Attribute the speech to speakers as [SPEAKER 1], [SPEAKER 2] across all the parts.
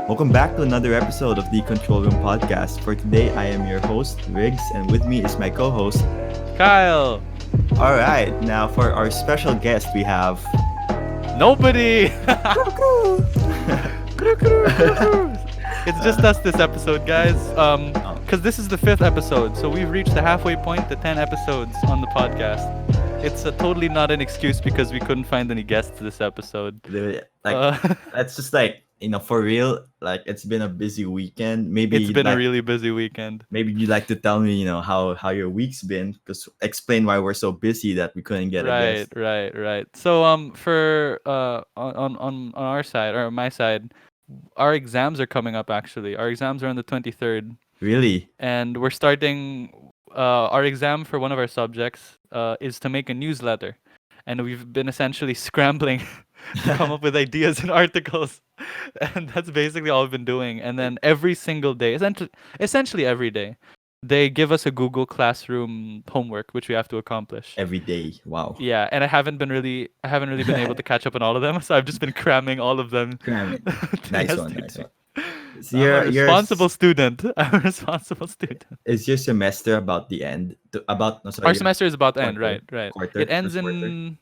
[SPEAKER 1] Welcome back to another episode of the Control Room Podcast. For today, I am your host, Riggs, and with me is my co host.
[SPEAKER 2] Kyle.
[SPEAKER 1] All right, now for our special guest, we have.
[SPEAKER 2] Nobody. It's just us this episode, guys. Because this is the 5th episode, so we've reached the halfway point, the 10 episodes on the podcast. It's totally not an excuse because we couldn't find any guests this episode.
[SPEAKER 1] That's just for real. Like, it's been a busy weekend. Maybe
[SPEAKER 2] it's been a really busy weekend.
[SPEAKER 1] Maybe you'd like to tell me, how your week's been, because explain why we're so busy that we couldn't get a guest.
[SPEAKER 2] Right. So for on our side or my side, our exams are coming up. Actually, our exams are on the 23rd.
[SPEAKER 1] Really?
[SPEAKER 2] And we're starting. Our exam for one of our subjects is to make a newsletter, and we've been essentially scrambling to come up with ideas and articles, and that's basically all we've been doing. And then every single day, essentially every day, they give us a Google Classroom homework which we have to accomplish
[SPEAKER 1] every day. Wow.
[SPEAKER 2] Yeah, and I haven't really been able to catch up on all of them, so I've just been cramming all of them.
[SPEAKER 1] Nice one.
[SPEAKER 2] So I'm a responsible student.
[SPEAKER 1] Is your semester about the end?
[SPEAKER 2] Our semester is about to end, right.
[SPEAKER 1] Quarter,
[SPEAKER 2] it ends in...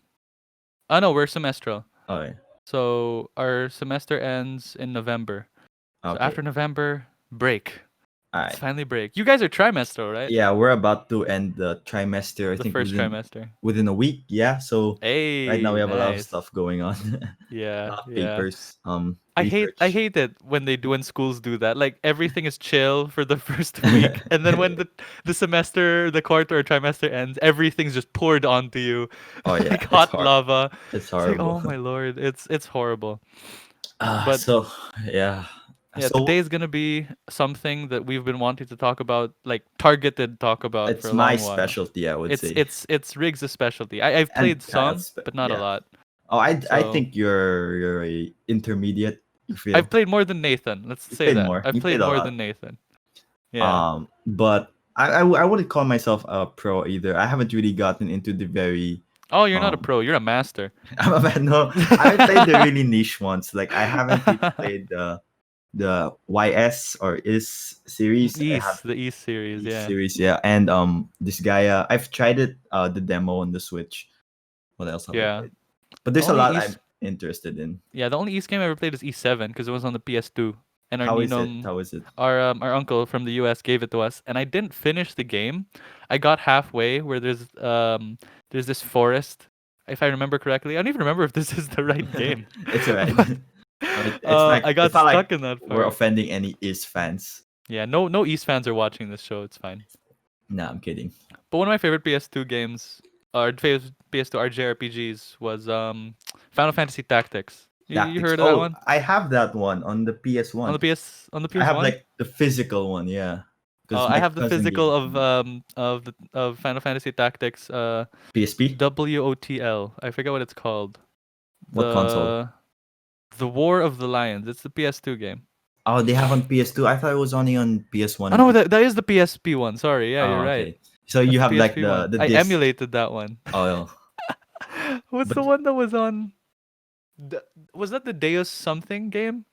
[SPEAKER 2] Oh, no, we're semestral.
[SPEAKER 1] Oh, yeah.
[SPEAKER 2] So our semester ends in November. Okay. So after November, break.
[SPEAKER 1] All
[SPEAKER 2] It's finally break. You guys are trimestral, right?
[SPEAKER 1] Yeah, we're about to end the trimester. I think
[SPEAKER 2] first trimester.
[SPEAKER 1] Within a week, yeah. So right now we have a lot of
[SPEAKER 2] nice.
[SPEAKER 1] stuff going on.
[SPEAKER 2] Yeah,
[SPEAKER 1] papers.
[SPEAKER 2] I hate it when schools do that. Like, everything is chill for the first week, and then when the semester, the quarter or trimester ends, everything's just poured onto you.
[SPEAKER 1] Oh yeah,
[SPEAKER 2] like hot lava.
[SPEAKER 1] It's horrible.
[SPEAKER 2] It's like, oh my lord, it's horrible.
[SPEAKER 1] But yeah.
[SPEAKER 2] Yeah, today is gonna be something that we've been wanting to talk about, like targeted talk about.
[SPEAKER 1] It's
[SPEAKER 2] for a long
[SPEAKER 1] my
[SPEAKER 2] while.
[SPEAKER 1] specialty, I would say.
[SPEAKER 2] It's Riggs' specialty. I've played some, but not a lot.
[SPEAKER 1] Oh, I think you're a intermediate.
[SPEAKER 2] I've played more than Nathan. Let's say that. I've played more than Nathan.
[SPEAKER 1] Yeah. But I wouldn't call myself a pro either. I haven't really gotten into the very.
[SPEAKER 2] Oh, you're not a pro. You're a master.
[SPEAKER 1] I'm a man. No, I played the really niche ones. Like, I haven't really played the YS or IS series.
[SPEAKER 2] The East series,
[SPEAKER 1] yeah. And this guy, I've tried it, the demo on the Switch. What else have I played? But there's a lot I'm interested in.
[SPEAKER 2] Yeah, the only East game I ever played is E7 because it was on the PS2. And
[SPEAKER 1] How is it?
[SPEAKER 2] Our uncle from the US gave it to us, and I didn't finish the game. I got halfway where there's this forest, if I remember correctly. I don't even remember if this is the right game.
[SPEAKER 1] It's alright.
[SPEAKER 2] I got stuck in that part.
[SPEAKER 1] We're offending any East fans.
[SPEAKER 2] Yeah, no East fans are watching this show. It's fine.
[SPEAKER 1] Nah, I'm kidding.
[SPEAKER 2] But one of my favorite PS2 games, or PS2 RJRPGs, was Final Fantasy Tactics. You heard of that one?
[SPEAKER 1] I have that one on the PS1.
[SPEAKER 2] On the PS1.
[SPEAKER 1] I have like the physical one, yeah.
[SPEAKER 2] I have the physical of Final Fantasy Tactics.
[SPEAKER 1] PSP.
[SPEAKER 2] WOTL. I forget what it's called.
[SPEAKER 1] What console?
[SPEAKER 2] The War of the Lions. It's the PS2 game.
[SPEAKER 1] Oh, they have on PS2. I thought it was only on PS1.
[SPEAKER 2] Oh no, that is the PSP one. Sorry, yeah, you're
[SPEAKER 1] okay.
[SPEAKER 2] right.
[SPEAKER 1] So you have
[SPEAKER 2] PSP
[SPEAKER 1] like the
[SPEAKER 2] I
[SPEAKER 1] disc.
[SPEAKER 2] emulated that one.
[SPEAKER 1] Oh.
[SPEAKER 2] What's the one that was on? Was that the Deus something game?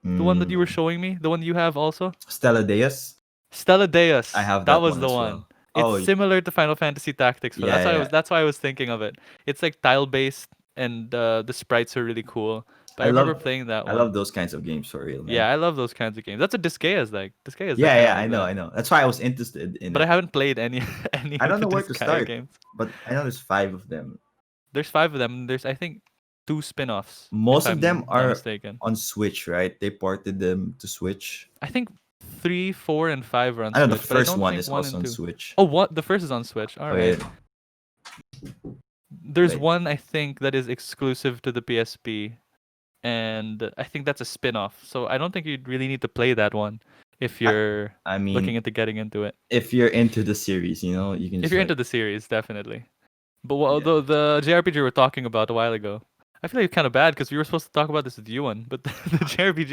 [SPEAKER 2] The one that you were showing me? The one you have also?
[SPEAKER 1] Stella Deus?
[SPEAKER 2] Stella Deus.
[SPEAKER 1] I have
[SPEAKER 2] that was
[SPEAKER 1] one
[SPEAKER 2] the
[SPEAKER 1] as
[SPEAKER 2] one.
[SPEAKER 1] Well.
[SPEAKER 2] It's similar to Final Fantasy Tactics. But that's why I was thinking of it. It's like tile based, and the sprites are really cool. But I remember playing that one.
[SPEAKER 1] I love those kinds of games for real, man.
[SPEAKER 2] Yeah, I love those kinds of games. That's what Disgaea's like.
[SPEAKER 1] Yeah, I know. That's why I was interested in
[SPEAKER 2] But I haven't played any
[SPEAKER 1] I don't know where to start.
[SPEAKER 2] Games.
[SPEAKER 1] But I know there's 5 of them.
[SPEAKER 2] There's 5 of them. There's, I think, 2 spin-offs.
[SPEAKER 1] Most of them are on Switch, right? They ported them to Switch.
[SPEAKER 2] I think 3, 4, and 5 are on Switch.
[SPEAKER 1] I know the first one is also on Switch.
[SPEAKER 2] Oh, what? The first is on Switch. All right. There's one, I think, that is exclusive to the PSP. And I think that's a spin-off. So I don't think you really need to play that one if you're looking into getting into it.
[SPEAKER 1] If you're into the series, you can.
[SPEAKER 2] If you're into the series, definitely. But although the JRPG we were talking about a while ago, I feel like it's kind of bad because we were supposed to talk about this with you one, but the JRPG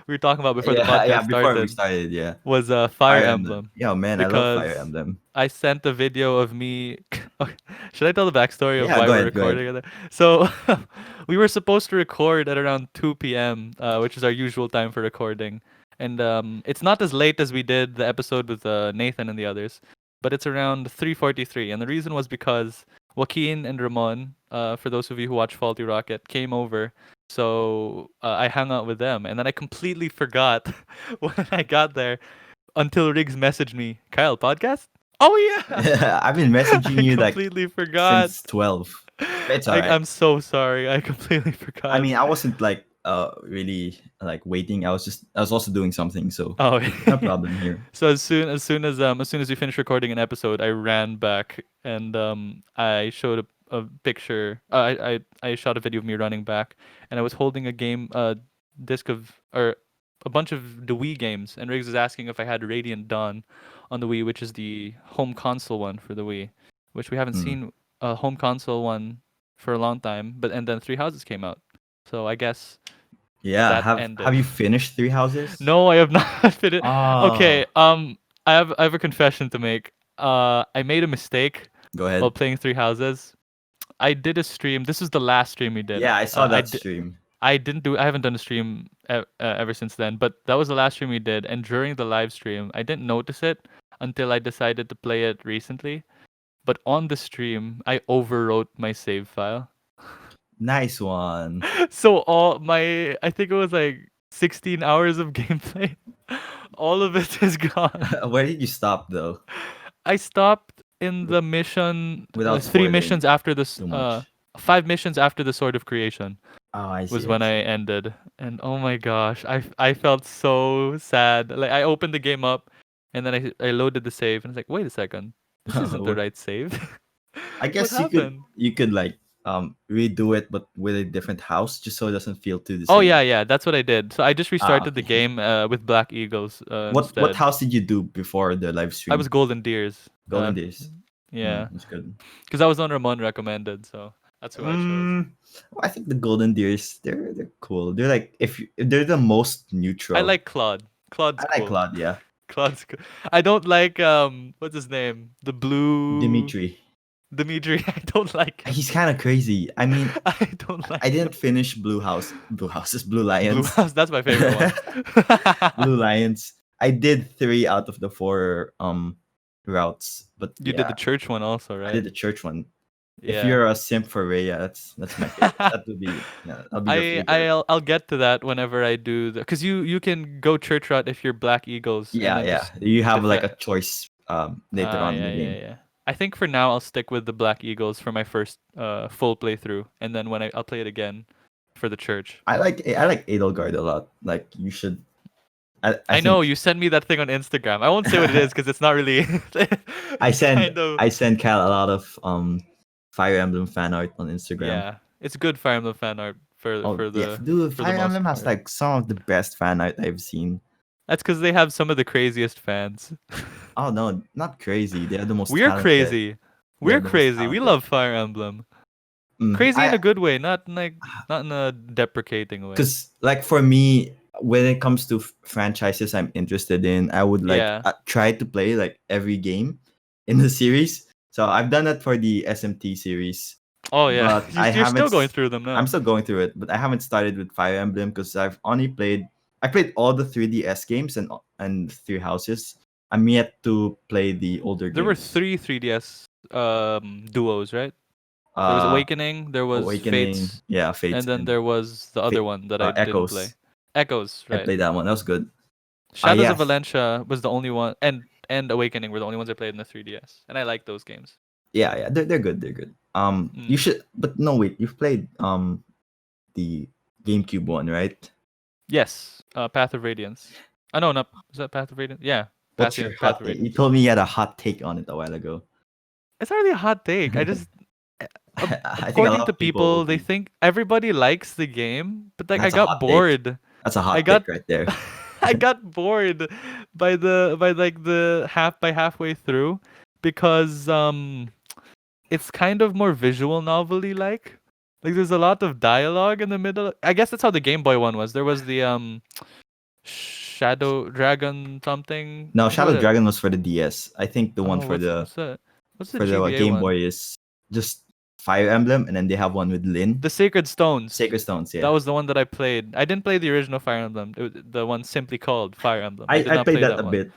[SPEAKER 2] we were talking about before the podcast
[SPEAKER 1] started,
[SPEAKER 2] was Fire Emblem.
[SPEAKER 1] Yeah, man, I love Fire Emblem.
[SPEAKER 2] I sent a video of me Okay. Should I tell the backstory of
[SPEAKER 1] Yeah,
[SPEAKER 2] why
[SPEAKER 1] go
[SPEAKER 2] we're
[SPEAKER 1] ahead, go ahead.
[SPEAKER 2] recording it? So we were supposed to record at around 2 p.m., which is our usual time for recording. And it's not as late as we did the episode with Nathan and the others, but it's around 3:43. And the reason was because Joaquin and Ramon, for those of you who watch Faulty Rocket, came over. So I hung out with them, and then I completely forgot when I got there until Riggs messaged me, Kyle, podcast? Oh yeah.
[SPEAKER 1] I've been messaging
[SPEAKER 2] I
[SPEAKER 1] you like
[SPEAKER 2] completely forgot.
[SPEAKER 1] since 12. It's all right.
[SPEAKER 2] I'm so sorry. I completely forgot.
[SPEAKER 1] I mean, I wasn't like really like waiting. I was also doing something, so
[SPEAKER 2] Oh,
[SPEAKER 1] no problem here.
[SPEAKER 2] So as soon as we finished recording an episode, I ran back and I showed a picture. I shot a video of me running back, and I was holding a game disc of or a bunch of the Wii games, and Riggs was asking if I had Radiant Dawn on the Wii, which is the home console one for the Wii, which we haven't seen a home console one for a long time. But and then Three Houses came out, so I guess
[SPEAKER 1] Yeah,
[SPEAKER 2] that
[SPEAKER 1] have
[SPEAKER 2] ended.
[SPEAKER 1] you finished Three Houses?
[SPEAKER 2] No, I have not finished. Okay,
[SPEAKER 1] Oh,
[SPEAKER 2] I have a confession to make. I made a mistake
[SPEAKER 1] go
[SPEAKER 2] while
[SPEAKER 1] ahead.
[SPEAKER 2] playing Three Houses. I did a stream. This is the last stream we did.
[SPEAKER 1] Yeah, I saw that stream.
[SPEAKER 2] I didn't do. I haven't done a stream ever since then. But that was the last stream we did. And during the live stream, I didn't notice it until I decided to play it recently. But on the stream, I overwrote my save file.
[SPEAKER 1] Nice one.
[SPEAKER 2] So I think it was like 16 hours of gameplay. All of it is gone.
[SPEAKER 1] Where did you stop though?
[SPEAKER 2] I stopped in the mission,
[SPEAKER 1] Without
[SPEAKER 2] 3 missions
[SPEAKER 1] spoiling
[SPEAKER 2] after this,
[SPEAKER 1] too much.
[SPEAKER 2] 5 missions after the Sword of Creation
[SPEAKER 1] Oh, I see.
[SPEAKER 2] was when I ended. And oh my gosh, I felt so sad. Like I opened the game up, and then I loaded the save, and it's like, wait a second, this isn't the right save.
[SPEAKER 1] I
[SPEAKER 2] What
[SPEAKER 1] guess
[SPEAKER 2] happened?
[SPEAKER 1] you could like redo it, but with a different house, just so it doesn't feel too the
[SPEAKER 2] Oh
[SPEAKER 1] same.
[SPEAKER 2] yeah, that's what I did. So I just restarted the
[SPEAKER 1] Okay.
[SPEAKER 2] game with Black Eagles
[SPEAKER 1] What
[SPEAKER 2] instead.
[SPEAKER 1] house did you do before the live stream?
[SPEAKER 2] I was Golden Deers.
[SPEAKER 1] Golden Days.
[SPEAKER 2] Yeah,
[SPEAKER 1] That's good.
[SPEAKER 2] because I was on Ramon recommended, so that's who I chose.
[SPEAKER 1] I think the Golden Deers they're cool. They're like if they're the most neutral.
[SPEAKER 2] I like Claude. Claude's
[SPEAKER 1] I like
[SPEAKER 2] cool.
[SPEAKER 1] Claude, yeah.
[SPEAKER 2] Claude's cool. I don't like what's his name? The blue
[SPEAKER 1] Dimitri.
[SPEAKER 2] I don't like him.
[SPEAKER 1] He's kind of crazy. I mean,
[SPEAKER 2] I don't like
[SPEAKER 1] I didn't finish Blue Houses, Blue Lions.
[SPEAKER 2] Blue House. That's my favorite one.
[SPEAKER 1] Blue Lions. I did 3 out of the 4 routes, but
[SPEAKER 2] You did the church one also, right?
[SPEAKER 1] I did the church one.
[SPEAKER 2] Yeah.
[SPEAKER 1] If you're a simp for Rhea, that's my favorite. That would be that'll be your favorite.
[SPEAKER 2] I'll get to that whenever I do the because you can go church route if you're Black Eagles.
[SPEAKER 1] Yeah. You have like a choice later on in the game.
[SPEAKER 2] Yeah. I think for now I'll stick with the Black Eagles for my first full playthrough, and then when I'll play it again for the church.
[SPEAKER 1] I like Edelgard a lot. Like you should.
[SPEAKER 2] I know you sent me that thing on Instagram. I won't say what it is because it's not really.
[SPEAKER 1] I send Cal a lot of Fire Emblem fan art on Instagram.
[SPEAKER 2] Yeah, it's good Fire Emblem fan art for the.
[SPEAKER 1] Dude, Fire Emblem has like some of the best fan art I've seen.
[SPEAKER 2] That's because they have some of the craziest fans.
[SPEAKER 1] Oh no, not crazy. They're the most.
[SPEAKER 2] We're
[SPEAKER 1] talented.
[SPEAKER 2] crazy. We're crazy. We love Fire Emblem. Crazy in a good way, not in a deprecating way.
[SPEAKER 1] Because like for me, when it comes to franchises I'm interested in, I would like try to play like every game in the series. So I've done that for the SMT series.
[SPEAKER 2] Oh yeah,
[SPEAKER 1] but
[SPEAKER 2] you're still going through them now.
[SPEAKER 1] I'm still going through it, but I haven't started with Fire Emblem because I played all the 3DS games and Three Houses. I'm yet to play the older games.
[SPEAKER 2] There were 3 3DS duos, right? There was Awakening, there was Fates.
[SPEAKER 1] Yeah, Fates.
[SPEAKER 2] And then there was the other one that I didn't play. Echoes, right?
[SPEAKER 1] I played that one. That was good.
[SPEAKER 2] Shadows of Valencia was the only one, and Awakening were the only ones I played in the 3DS, and I like those games.
[SPEAKER 1] Yeah, they're good. They're good. You should, but no, wait, you've played the GameCube one, right?
[SPEAKER 2] Yes, Path of Radiance. No, not is that Path of Radiance? Yeah,
[SPEAKER 1] Path of Radiance. You told me you had a hot take on it a while ago.
[SPEAKER 2] It's not really a hot take. I just. According to people, they think everybody likes the game, but like I got bored.
[SPEAKER 1] That's a hot take right there.
[SPEAKER 2] I got bored by halfway through because it's kind of more visual novelty like there's a lot of dialogue in the middle. I guess that's how the Game Boy one was. There was the Shadow Dragon something.
[SPEAKER 1] No, Shadow Dragon was for the DS. I think the one for the
[SPEAKER 2] What's the
[SPEAKER 1] for the
[SPEAKER 2] GBA
[SPEAKER 1] Game
[SPEAKER 2] one?
[SPEAKER 1] Boy is just Fire Emblem, and then they have one with Lin.
[SPEAKER 2] The Sacred Stones.
[SPEAKER 1] Sacred Stones,
[SPEAKER 2] That
[SPEAKER 1] yeah.
[SPEAKER 2] was the one that I played. I didn't play the original Fire Emblem. The one simply called Fire Emblem. I did
[SPEAKER 1] I
[SPEAKER 2] not
[SPEAKER 1] played
[SPEAKER 2] play
[SPEAKER 1] that
[SPEAKER 2] that
[SPEAKER 1] a
[SPEAKER 2] one.
[SPEAKER 1] bit.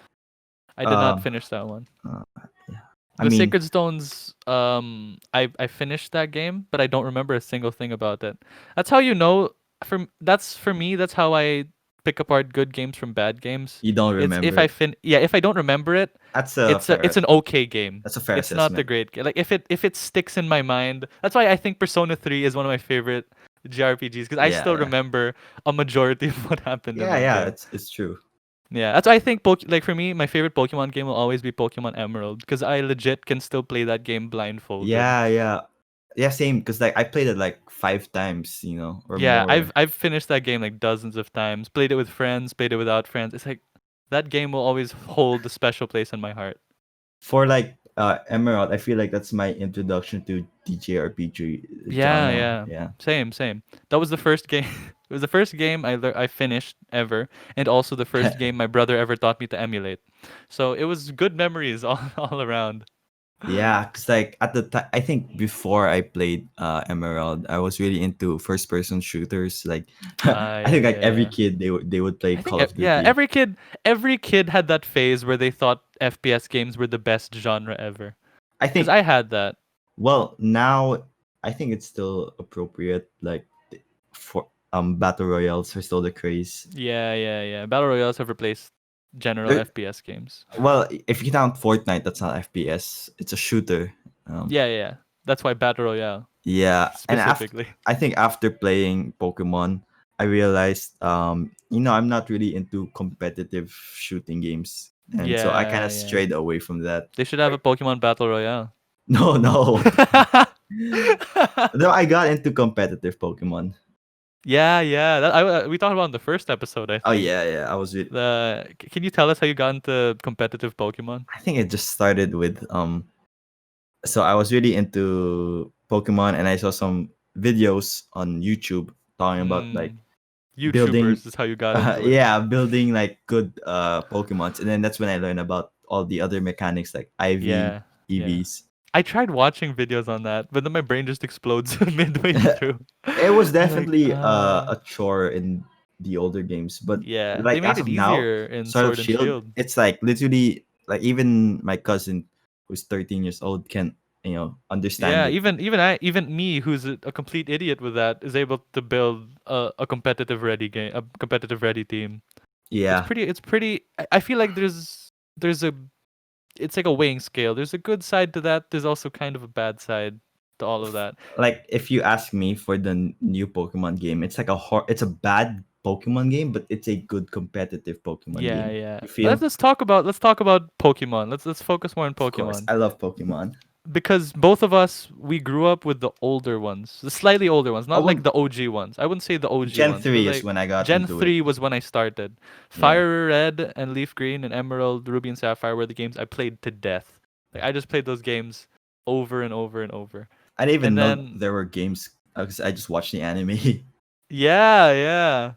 [SPEAKER 2] I did not
[SPEAKER 1] Um,
[SPEAKER 2] finish that one.
[SPEAKER 1] yeah. I
[SPEAKER 2] The
[SPEAKER 1] mean,
[SPEAKER 2] Sacred Stones, I finished that game, but I don't remember a single thing about it. That's how you know. For me, that's how I pick apart good games from bad games.
[SPEAKER 1] you don't
[SPEAKER 2] It's
[SPEAKER 1] remember
[SPEAKER 2] if I
[SPEAKER 1] it.
[SPEAKER 2] fin yeah, if I don't remember it,
[SPEAKER 1] That's a
[SPEAKER 2] it's
[SPEAKER 1] fair.
[SPEAKER 2] an okay game.
[SPEAKER 1] That's a fair
[SPEAKER 2] It's not the
[SPEAKER 1] assessment.
[SPEAKER 2] great game. Like if it sticks in my mind, that's why I think Persona 3 is one of my favorite JRPGs because I
[SPEAKER 1] Yeah,
[SPEAKER 2] still
[SPEAKER 1] yeah,
[SPEAKER 2] remember a majority of what happened in
[SPEAKER 1] yeah,
[SPEAKER 2] that
[SPEAKER 1] yeah.
[SPEAKER 2] game.
[SPEAKER 1] It's true.
[SPEAKER 2] Yeah, that's why I think like for me, my favorite Pokemon game will always be Pokemon Emerald because I legit can still play that game blindfolded.
[SPEAKER 1] Yeah, yeah, yeah. Same, because like I played it like 5 times, or
[SPEAKER 2] Yeah,
[SPEAKER 1] more.
[SPEAKER 2] I've finished that game like dozens of times. Played it with friends, played it without friends. It's like that game will always hold a special place in my heart.
[SPEAKER 1] For like Emerald, I feel like that's my introduction to the JRPG
[SPEAKER 2] Yeah,
[SPEAKER 1] genre.
[SPEAKER 2] yeah.
[SPEAKER 1] Yeah.
[SPEAKER 2] Same. That was the first game. It was the first game I finished ever, and also the first game my brother ever taught me to emulate. So it was good memories all around.
[SPEAKER 1] Yeah, because like at the time, I think before I played Emerald, I was really into first-person shooters. Like,
[SPEAKER 2] Ah,
[SPEAKER 1] I think like every
[SPEAKER 2] yeah.
[SPEAKER 1] kid they would play
[SPEAKER 2] I think
[SPEAKER 1] Call of
[SPEAKER 2] yeah,
[SPEAKER 1] Duty.
[SPEAKER 2] every kid had that phase where they thought FPS games were the best genre ever.
[SPEAKER 1] I
[SPEAKER 2] Cuz
[SPEAKER 1] think
[SPEAKER 2] I had that.
[SPEAKER 1] well now I think it's still appropriate. Like for battle royales are still the craze.
[SPEAKER 2] Yeah. Battle Royales have replaced general
[SPEAKER 1] There,
[SPEAKER 2] FPS games.
[SPEAKER 1] well, if you count Fortnite, that's not FPS. It's a shooter. Um,
[SPEAKER 2] Yeah. That's why Battle Royale
[SPEAKER 1] Yeah, and
[SPEAKER 2] specifically.
[SPEAKER 1] I think after playing Pokemon, I realized I'm not really into competitive shooting games, and so I kind of
[SPEAKER 2] Yeah.
[SPEAKER 1] strayed away from that.
[SPEAKER 2] They should have a Pokemon Battle Royale.
[SPEAKER 1] No, no, no. I got into competitive Pokemon.
[SPEAKER 2] Yeah. We talked about it in the first episode, I
[SPEAKER 1] Oh
[SPEAKER 2] think.
[SPEAKER 1] yeah, yeah. I was with.
[SPEAKER 2] Can you tell us how you got into competitive Pokemon?
[SPEAKER 1] I think it just started with So I was really into Pokemon, and I saw some videos on YouTube talking about like
[SPEAKER 2] Mm,
[SPEAKER 1] building
[SPEAKER 2] YouTubers is how you got into it.
[SPEAKER 1] yeah, building like good Pokemons, and then that's when I learned about all the other mechanics like IV,
[SPEAKER 2] Yeah.
[SPEAKER 1] EVs.
[SPEAKER 2] I tried watching videos on that, but then my brain just explodes midway through.
[SPEAKER 1] It was
[SPEAKER 2] I'm like,
[SPEAKER 1] definitely a chore in the older games, but
[SPEAKER 2] yeah. They
[SPEAKER 1] like
[SPEAKER 2] made
[SPEAKER 1] as
[SPEAKER 2] it
[SPEAKER 1] of now,
[SPEAKER 2] easier in
[SPEAKER 1] Sword of
[SPEAKER 2] Sword and
[SPEAKER 1] Shield,
[SPEAKER 2] Shield.
[SPEAKER 1] it's like literally like even my cousin who's 13 years old can understand
[SPEAKER 2] Yeah,
[SPEAKER 1] it.
[SPEAKER 2] even me, who's a complete idiot with that, is able to build a competitive ready game, a competitive ready team.
[SPEAKER 1] Yeah,
[SPEAKER 2] It's pretty. I feel like there's a it's like a weighing scale. There's a good side to that. There's also kind of a bad side to all of that.
[SPEAKER 1] like if you ask me for the new Pokemon game, it's like it's a bad Pokemon game, but it's a good competitive Pokemon
[SPEAKER 2] Yeah,
[SPEAKER 1] game.
[SPEAKER 2] yeah.
[SPEAKER 1] You feel?
[SPEAKER 2] Let's talk about Pokemon. Let's focus more on
[SPEAKER 1] Of course,
[SPEAKER 2] Pokemon
[SPEAKER 1] I love Pokemon.
[SPEAKER 2] because both of us we grew up with the older ones, the slightly older ones,
[SPEAKER 1] Oh
[SPEAKER 2] not like
[SPEAKER 1] well,
[SPEAKER 2] the OG ones. I wouldn't say the OG
[SPEAKER 1] Gen
[SPEAKER 2] ones, but
[SPEAKER 1] 3 is
[SPEAKER 2] like
[SPEAKER 1] when I got
[SPEAKER 2] Gen
[SPEAKER 1] into it.
[SPEAKER 2] 3 was when I started.
[SPEAKER 1] Yeah,
[SPEAKER 2] Fire Red and Leaf Green and Emerald, Ruby and Sapphire were the games I played to death. Like I just played those games over and over and over.
[SPEAKER 1] I didn't even
[SPEAKER 2] And
[SPEAKER 1] know
[SPEAKER 2] then
[SPEAKER 1] there were games because I just watched the anime.
[SPEAKER 2] yeah.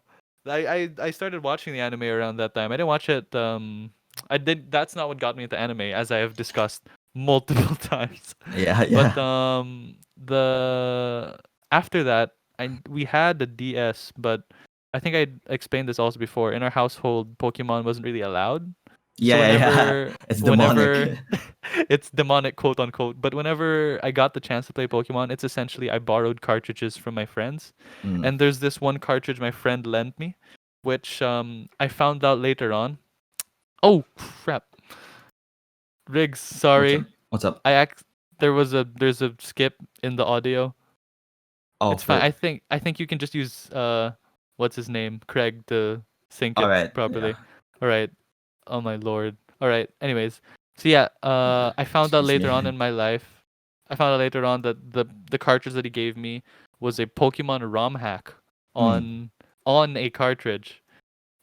[SPEAKER 2] I started watching the anime around that time. I didn't watch it. I did. That's not what got me into anime, as I have discussed multiple times.
[SPEAKER 1] Yeah,
[SPEAKER 2] But
[SPEAKER 1] yeah,
[SPEAKER 2] the after that, we had the DS, but I think I explained this also before. In our household, Pokemon wasn't really allowed. So
[SPEAKER 1] yeah. It's demonic.
[SPEAKER 2] whenever it's demonic, quote unquote, but whenever I got the chance to play Pokemon, it's essentially I borrowed cartridges from my friends,
[SPEAKER 1] Mm.
[SPEAKER 2] and there's this one cartridge my friend lent me, which I found out later on. Oh crap, Riggs,
[SPEAKER 1] What's up?
[SPEAKER 2] sorry,
[SPEAKER 1] What's up?
[SPEAKER 2] there's a skip in the audio.
[SPEAKER 1] Oh,
[SPEAKER 2] It's fine.
[SPEAKER 1] for
[SPEAKER 2] I think you can just use what's his name, Craig, to sync
[SPEAKER 1] all
[SPEAKER 2] it
[SPEAKER 1] right. Yeah.
[SPEAKER 2] properly. All right. Oh my lord. All right. Anyways, so yeah, I found out
[SPEAKER 1] Excuse
[SPEAKER 2] later
[SPEAKER 1] me.
[SPEAKER 2] on in my life, I found out later on that the cartridge that he gave me was a Pokemon ROM hack
[SPEAKER 1] Mm.
[SPEAKER 2] on a cartridge,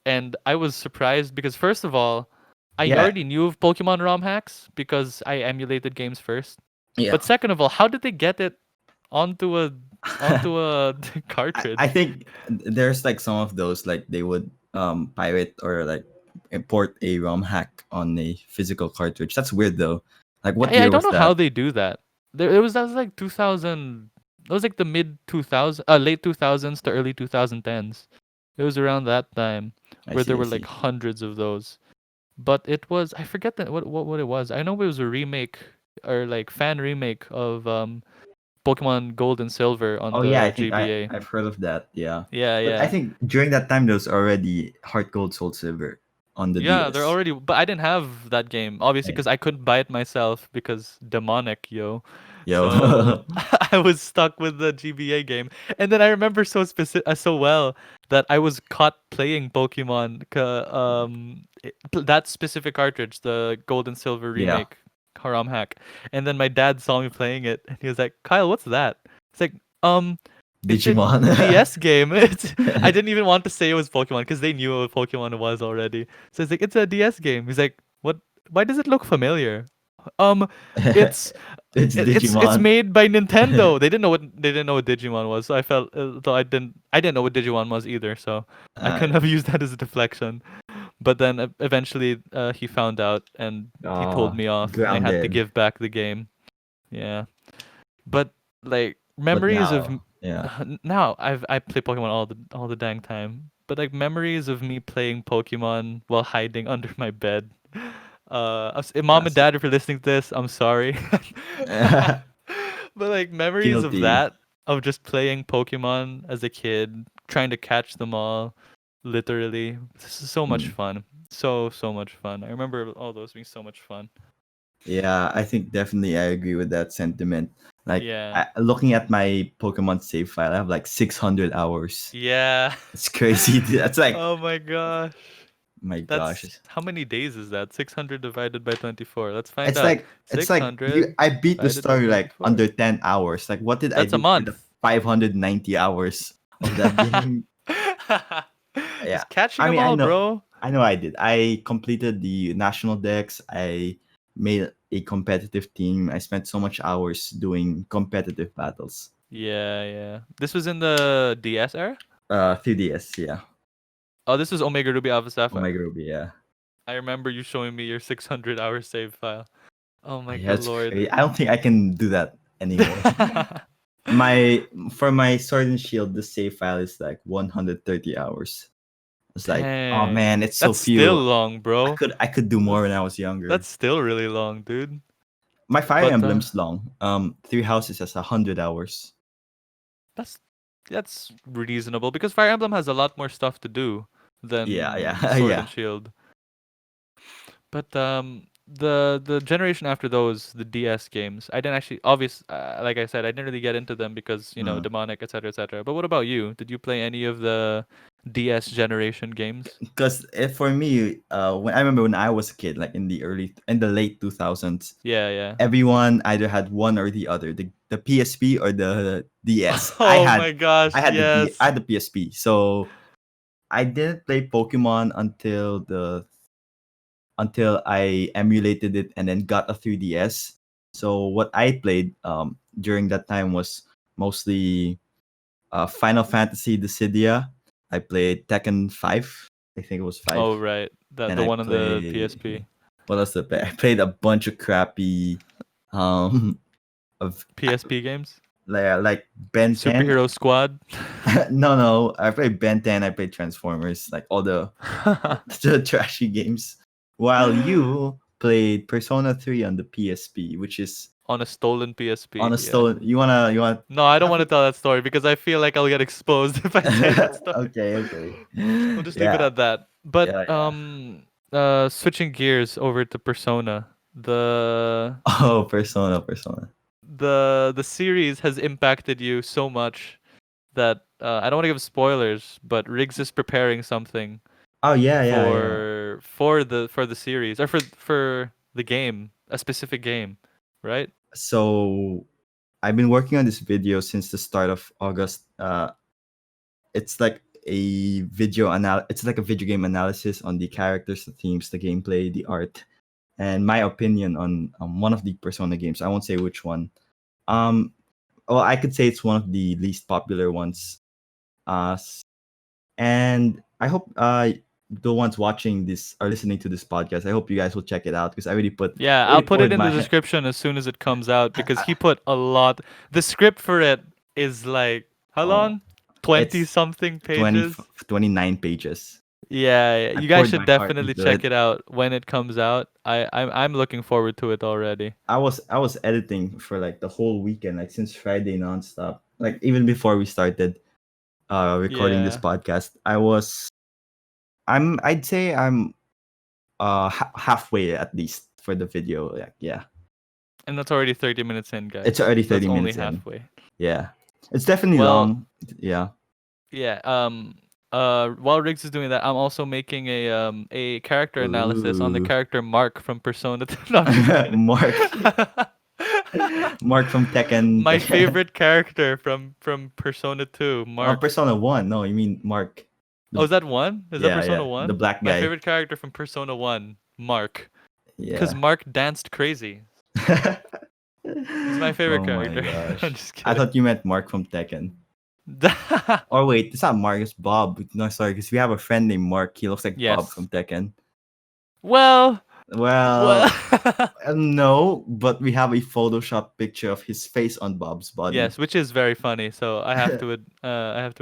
[SPEAKER 2] and I was surprised because first of all, I
[SPEAKER 1] Yeah.
[SPEAKER 2] already knew of Pokemon ROM hacks because I emulated games first.
[SPEAKER 1] Yeah.
[SPEAKER 2] But second of all, how did they get it onto a
[SPEAKER 1] I
[SPEAKER 2] cartridge?
[SPEAKER 1] think there's like some of those like they would pirate or like import a ROM hack on a physical cartridge. That's weird though. Like what
[SPEAKER 2] I
[SPEAKER 1] year
[SPEAKER 2] don't
[SPEAKER 1] was
[SPEAKER 2] know how
[SPEAKER 1] that?
[SPEAKER 2] they do that. There was that was like 2000. That was like the mid 2000, late 2000s to early 2010s. It was around that time
[SPEAKER 1] I
[SPEAKER 2] where there
[SPEAKER 1] see, I
[SPEAKER 2] were like
[SPEAKER 1] see.
[SPEAKER 2] hundreds of those. But it was, I forget that what it was. I know it was a remake or like fan remake of Pokemon Gold and Silver on
[SPEAKER 1] Oh yeah, I
[SPEAKER 2] the
[SPEAKER 1] think
[SPEAKER 2] GBA.
[SPEAKER 1] I've heard of that. Yeah,
[SPEAKER 2] Yeah,
[SPEAKER 1] but I
[SPEAKER 2] yeah.
[SPEAKER 1] think during that time there was already Heart Gold Soul Silver on the
[SPEAKER 2] Yeah, they're
[SPEAKER 1] DS.
[SPEAKER 2] already, but I didn't have that game obviously
[SPEAKER 1] Yeah.
[SPEAKER 2] because I couldn't buy it myself because demonic, yo. So
[SPEAKER 1] Yo.
[SPEAKER 2] I was stuck with the GBA game, and then I remember so well that I was caught playing Pokemon, that specific cartridge, the Gold and Silver
[SPEAKER 1] Yeah.
[SPEAKER 2] remake, Haram hack, and then my dad saw me playing it, and he was like, "Kyle, what's that?" It's like, um, it's a
[SPEAKER 1] Digimon.
[SPEAKER 2] DS game. I didn't even want to say it was Pokemon because they knew what Pokemon was already. So it's like it's a DS game. He's like, "What? Why does it look familiar?" Um, it's
[SPEAKER 1] It's
[SPEAKER 2] it's
[SPEAKER 1] Digimon.
[SPEAKER 2] made by Nintendo. They didn't know what Digimon was. So I felt though I didn't know what Digimon was either. So I
[SPEAKER 1] uh,
[SPEAKER 2] couldn't have used that as a deflection. But then eventually he found out and he told
[SPEAKER 1] oh,
[SPEAKER 2] me off, and I had to
[SPEAKER 1] grounded.
[SPEAKER 2] give back the game. Yeah, but like
[SPEAKER 1] But
[SPEAKER 2] memories of
[SPEAKER 1] now, yeah.
[SPEAKER 2] now I play Pokemon all the dang time. But like memories of me playing Pokemon while hiding under my bed. Mom and
[SPEAKER 1] Classic.
[SPEAKER 2] dad, if you're listening to this, I'm sorry. But like memories of
[SPEAKER 1] Guilty.
[SPEAKER 2] that, of just playing Pokemon as a kid, trying to catch them all, literally. This is so much
[SPEAKER 1] Mm.
[SPEAKER 2] fun. So much fun. I remember all those being so much fun.
[SPEAKER 1] Yeah, I think definitely I agree with that sentiment. Like
[SPEAKER 2] Yeah.
[SPEAKER 1] looking at my Pokemon save file, I have like 600 hours.
[SPEAKER 2] Yeah.
[SPEAKER 1] It's crazy. That's like,
[SPEAKER 2] Oh my gosh.
[SPEAKER 1] my gosh.
[SPEAKER 2] That's how many days is that? 600 divided by 24. Let's find
[SPEAKER 1] It's
[SPEAKER 2] out.
[SPEAKER 1] like you.
[SPEAKER 2] 600
[SPEAKER 1] I beat the
[SPEAKER 2] divided by
[SPEAKER 1] story like
[SPEAKER 2] 24.
[SPEAKER 1] under 10 hours. Like what did I
[SPEAKER 2] That's a
[SPEAKER 1] do for the
[SPEAKER 2] month.
[SPEAKER 1] 590 hours of that game? Yeah,
[SPEAKER 2] Just catching
[SPEAKER 1] I
[SPEAKER 2] them
[SPEAKER 1] mean,
[SPEAKER 2] all, bro.
[SPEAKER 1] I know, I did. I completed the national decks. I made a competitive team. I spent so much hours doing competitive battles.
[SPEAKER 2] Yeah, yeah. This was in the DS era?
[SPEAKER 1] 3DS, yeah.
[SPEAKER 2] Oh, this was Omega Ruby Alpha Sapphire.
[SPEAKER 1] Omega Ruby, yeah.
[SPEAKER 2] I remember you showing me your 600-hour save file. Oh my
[SPEAKER 1] Yeah,
[SPEAKER 2] good
[SPEAKER 1] it's
[SPEAKER 2] lord.
[SPEAKER 1] crazy. I don't think I can do that anymore. My For my Sword and Shield, the save file is like 130 hours. It's like, oh man,
[SPEAKER 2] Dang.
[SPEAKER 1] it's so
[SPEAKER 2] That's still
[SPEAKER 1] few.
[SPEAKER 2] long, bro.
[SPEAKER 1] I could do more when I
[SPEAKER 2] That's
[SPEAKER 1] was younger.
[SPEAKER 2] that's still really long, dude.
[SPEAKER 1] My Fire
[SPEAKER 2] But
[SPEAKER 1] Emblem's long. Three Houses has 100 hours.
[SPEAKER 2] that's that's reasonable because Fire Emblem has a lot more stuff to do
[SPEAKER 1] Yeah,
[SPEAKER 2] than
[SPEAKER 1] yeah,
[SPEAKER 2] Sword
[SPEAKER 1] yeah.
[SPEAKER 2] and Shield. But the generation after those, the DS games, I didn't actually like I said, I didn't really get into them because demonic, etc., etc. But what about you? Did you play any of the DS generation games?
[SPEAKER 1] Because for me, when I remember when I was a kid, like in the late 2000s,
[SPEAKER 2] Yeah, yeah.
[SPEAKER 1] everyone either had one or the other, the PSP or the DS.
[SPEAKER 2] Oh my gosh,
[SPEAKER 1] I
[SPEAKER 2] yes.
[SPEAKER 1] had the PSP, so I didn't play Pokemon until I emulated it and then got a 3DS. So what I played during that time was mostly Final Fantasy Dissidia. I played Tekken 5. I think it was 5.
[SPEAKER 2] Oh right,
[SPEAKER 1] Then
[SPEAKER 2] the
[SPEAKER 1] I
[SPEAKER 2] one on the
[SPEAKER 1] play
[SPEAKER 2] PSP,
[SPEAKER 1] what else did I play? I played a bunch of crappy um of
[SPEAKER 2] PSP games.
[SPEAKER 1] like Ben 10.
[SPEAKER 2] Superhero Squad.
[SPEAKER 1] No, I played Ben 10, I played Transformers, like all the trashy games. While you played Persona 3 on the PSP, which is
[SPEAKER 2] On a stolen
[SPEAKER 1] on
[SPEAKER 2] PSP.
[SPEAKER 1] a
[SPEAKER 2] Yeah.
[SPEAKER 1] stolen. You wanna
[SPEAKER 2] No, I don't
[SPEAKER 1] have
[SPEAKER 2] want to tell that story because I feel like I'll get exposed if I say that story.
[SPEAKER 1] okay.
[SPEAKER 2] We'll just leave it
[SPEAKER 1] Yeah.
[SPEAKER 2] at that. But
[SPEAKER 1] Yeah.
[SPEAKER 2] switching gears over to Persona, the
[SPEAKER 1] Oh, Persona.
[SPEAKER 2] the series has impacted you so much that I don't want to give spoilers, but Riggs is preparing something
[SPEAKER 1] Oh yeah.
[SPEAKER 2] for the series or for the game, a specific game, right?
[SPEAKER 1] So I've been working on this video since the start of August. It's like it's like a video game analysis on the characters, the themes, the gameplay, the art, and my opinion on one of the Persona games. I won't say which one. Um, well, I could say it's one of the least popular ones. And I hope the ones watching this or listening to this podcast, I hope you guys will check it out because
[SPEAKER 2] Yeah,
[SPEAKER 1] I
[SPEAKER 2] I'll
[SPEAKER 1] already
[SPEAKER 2] put it
[SPEAKER 1] poured
[SPEAKER 2] in the
[SPEAKER 1] my
[SPEAKER 2] description as soon as it comes out because
[SPEAKER 1] I,
[SPEAKER 2] he put a lot. The script for it is like how
[SPEAKER 1] oh,
[SPEAKER 2] long? 20
[SPEAKER 1] it's
[SPEAKER 2] something
[SPEAKER 1] 20
[SPEAKER 2] pages.
[SPEAKER 1] 29 pages.
[SPEAKER 2] Yeah,
[SPEAKER 1] I
[SPEAKER 2] you guys
[SPEAKER 1] poured
[SPEAKER 2] should
[SPEAKER 1] my heart
[SPEAKER 2] definitely
[SPEAKER 1] into it.
[SPEAKER 2] check it out when it comes out. I'm looking forward to it already.
[SPEAKER 1] I was editing for like the whole weekend, like since Friday nonstop. Like even before we started recording this
[SPEAKER 2] Yeah,
[SPEAKER 1] podcast, I'd say I'm halfway at least for the video. Like, yeah.
[SPEAKER 2] and that's already 30 minutes in,
[SPEAKER 1] It's
[SPEAKER 2] guys.
[SPEAKER 1] already
[SPEAKER 2] So that's
[SPEAKER 1] 30
[SPEAKER 2] only
[SPEAKER 1] minutes in.
[SPEAKER 2] halfway.
[SPEAKER 1] Yeah. It's definitely
[SPEAKER 2] Well,
[SPEAKER 1] long. Yeah.
[SPEAKER 2] yeah. While Riggs is doing that, I'm also making a character analysis on the
[SPEAKER 1] Ooh.
[SPEAKER 2] character Mark from Persona. No, I'm just kidding.
[SPEAKER 1] Mark. Mark from
[SPEAKER 2] My
[SPEAKER 1] Tekken.
[SPEAKER 2] favorite character from Persona 2, Mark.
[SPEAKER 1] Persona 1. No, you mean Mark.
[SPEAKER 2] Oh,
[SPEAKER 1] The,
[SPEAKER 2] is that one? Is that
[SPEAKER 1] yeah,
[SPEAKER 2] Persona
[SPEAKER 1] yeah. The
[SPEAKER 2] 1?
[SPEAKER 1] black
[SPEAKER 2] My
[SPEAKER 1] guy.
[SPEAKER 2] favorite character from Persona 1, Mark. Because
[SPEAKER 1] Yeah.
[SPEAKER 2] Mark danced crazy. He's my favorite
[SPEAKER 1] Oh my
[SPEAKER 2] character. I'm
[SPEAKER 1] gosh.
[SPEAKER 2] just
[SPEAKER 1] I
[SPEAKER 2] kidding.
[SPEAKER 1] thought you meant Mark from Tekken. Or wait, it's not Mark, it's Bob. No, sorry, because we have a friend named Mark. He looks like Bob
[SPEAKER 2] Yes.
[SPEAKER 1] from Tekken.
[SPEAKER 2] Well, well.
[SPEAKER 1] Well, no, but we have a Photoshop picture of his face on Bob's body.
[SPEAKER 2] Yes, which is very funny. So I have to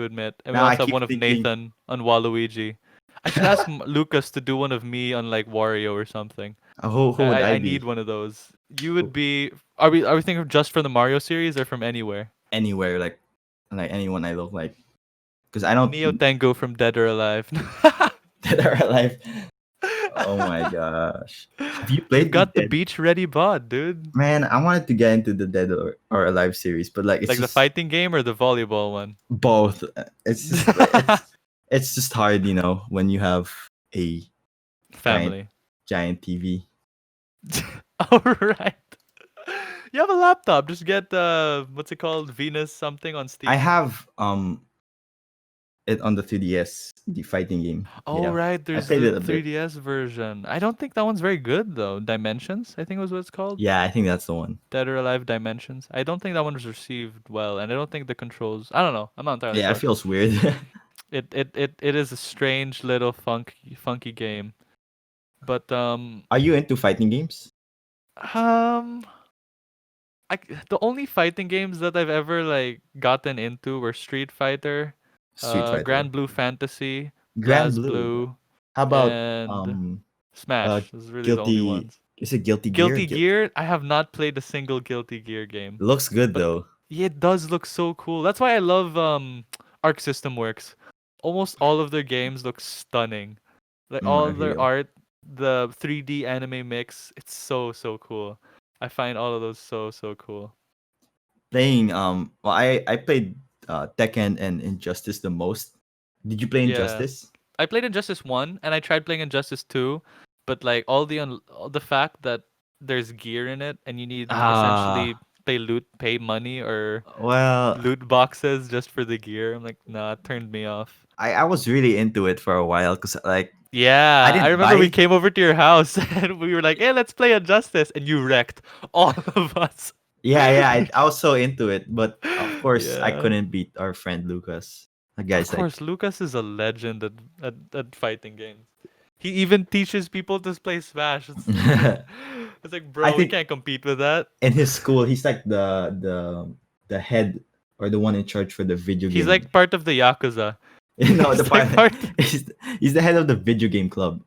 [SPEAKER 2] admit, and we
[SPEAKER 1] Now I
[SPEAKER 2] also have
[SPEAKER 1] keep
[SPEAKER 2] one of
[SPEAKER 1] thinking,
[SPEAKER 2] Nathan on Waluigi. I should ask Lucas to do one of me on like Wario or something.
[SPEAKER 1] who would I
[SPEAKER 2] I need
[SPEAKER 1] be?
[SPEAKER 2] one of those. You would
[SPEAKER 1] Who-
[SPEAKER 2] be. Are we thinking just from the Mario series or from anywhere?
[SPEAKER 1] Anywhere, like anyone I look like. Because I don't
[SPEAKER 2] Neo Tengu from Dead or Alive.
[SPEAKER 1] Dead or Alive. Oh my gosh. Have you
[SPEAKER 2] You've
[SPEAKER 1] played the
[SPEAKER 2] got the
[SPEAKER 1] Dead?
[SPEAKER 2] beach ready bod, dude.
[SPEAKER 1] Man, I wanted to get into the Dead or Alive series, but like it's
[SPEAKER 2] Like the
[SPEAKER 1] just
[SPEAKER 2] fighting game or the volleyball one?
[SPEAKER 1] both. It's just hard, when you have a giant
[SPEAKER 2] Family.
[SPEAKER 1] giant TV.
[SPEAKER 2] All right. You have a laptop. Just get what's it called? Venus something on
[SPEAKER 1] I
[SPEAKER 2] Steam.
[SPEAKER 1] have it on the 3DS, the fighting game.
[SPEAKER 2] Oh
[SPEAKER 1] Yeah,
[SPEAKER 2] right,
[SPEAKER 1] I
[SPEAKER 2] there's
[SPEAKER 1] played
[SPEAKER 2] the
[SPEAKER 1] it a bit.
[SPEAKER 2] 3DS version. I don't think that one's very good though. Dimensions, I think was what it's called.
[SPEAKER 1] Yeah, I think that's the one.
[SPEAKER 2] Dead or Alive Dimensions. I don't think that one was received well, and I don't think the controls. I don't know. I'm not entirely
[SPEAKER 1] Yeah, it
[SPEAKER 2] sure.
[SPEAKER 1] feels weird.
[SPEAKER 2] It is a strange little funky game. But
[SPEAKER 1] Are you into fighting games?
[SPEAKER 2] um I the only fighting games that I've ever like gotten into were Street Fighter,
[SPEAKER 1] Street Fighter,
[SPEAKER 2] Grand Blue Fantasy,
[SPEAKER 1] Grand
[SPEAKER 2] Blaz
[SPEAKER 1] Blue.
[SPEAKER 2] Blue,
[SPEAKER 1] How about
[SPEAKER 2] and
[SPEAKER 1] uh
[SPEAKER 2] Smash. Those are really the only
[SPEAKER 1] Guilty?
[SPEAKER 2] ones.
[SPEAKER 1] Is it Guilty Gear?
[SPEAKER 2] Guilty Gear, I have not played a single Guilty Gear game,
[SPEAKER 1] Looks good
[SPEAKER 2] but
[SPEAKER 1] though.
[SPEAKER 2] yeah, it does look so cool. That's why I love Arc System Works. Almost all of their games look stunning. Like all their
[SPEAKER 1] Unreal.
[SPEAKER 2] art, the 3D anime mix, it's so cool. I find all of those so cool.
[SPEAKER 1] Playing well, I played Tekken and Injustice the most. Did you play
[SPEAKER 2] Yeah.
[SPEAKER 1] Injustice?
[SPEAKER 2] I played Injustice 1 and I tried playing Injustice 2, but like all the fact that there's gear in it and you need
[SPEAKER 1] Ah,
[SPEAKER 2] essentially pay money or
[SPEAKER 1] well,
[SPEAKER 2] loot boxes just for the gear. I'm like, nah, it turned me off.
[SPEAKER 1] I was really into it for a while because like I
[SPEAKER 2] Yeah, I
[SPEAKER 1] didn't
[SPEAKER 2] remember we
[SPEAKER 1] buy.
[SPEAKER 2] came over to your house and we were like, "Hey, let's play Injustice," and you wrecked all of us.
[SPEAKER 1] Yeah, yeah, I was so into it, but of course I
[SPEAKER 2] Yeah.
[SPEAKER 1] couldn't beat our friend Lucas. The
[SPEAKER 2] Of
[SPEAKER 1] guy's like,
[SPEAKER 2] course, Lucas is a legend at fighting games. He even teaches people to play Smash. It's like,
[SPEAKER 1] I
[SPEAKER 2] bro, we
[SPEAKER 1] think
[SPEAKER 2] can't compete with that.
[SPEAKER 1] in his school he's like the head or the one in charge for the video
[SPEAKER 2] He's
[SPEAKER 1] game.
[SPEAKER 2] like part of the Yakuza.
[SPEAKER 1] The
[SPEAKER 2] He's like
[SPEAKER 1] part
[SPEAKER 2] part.
[SPEAKER 1] he's the head of the video game club.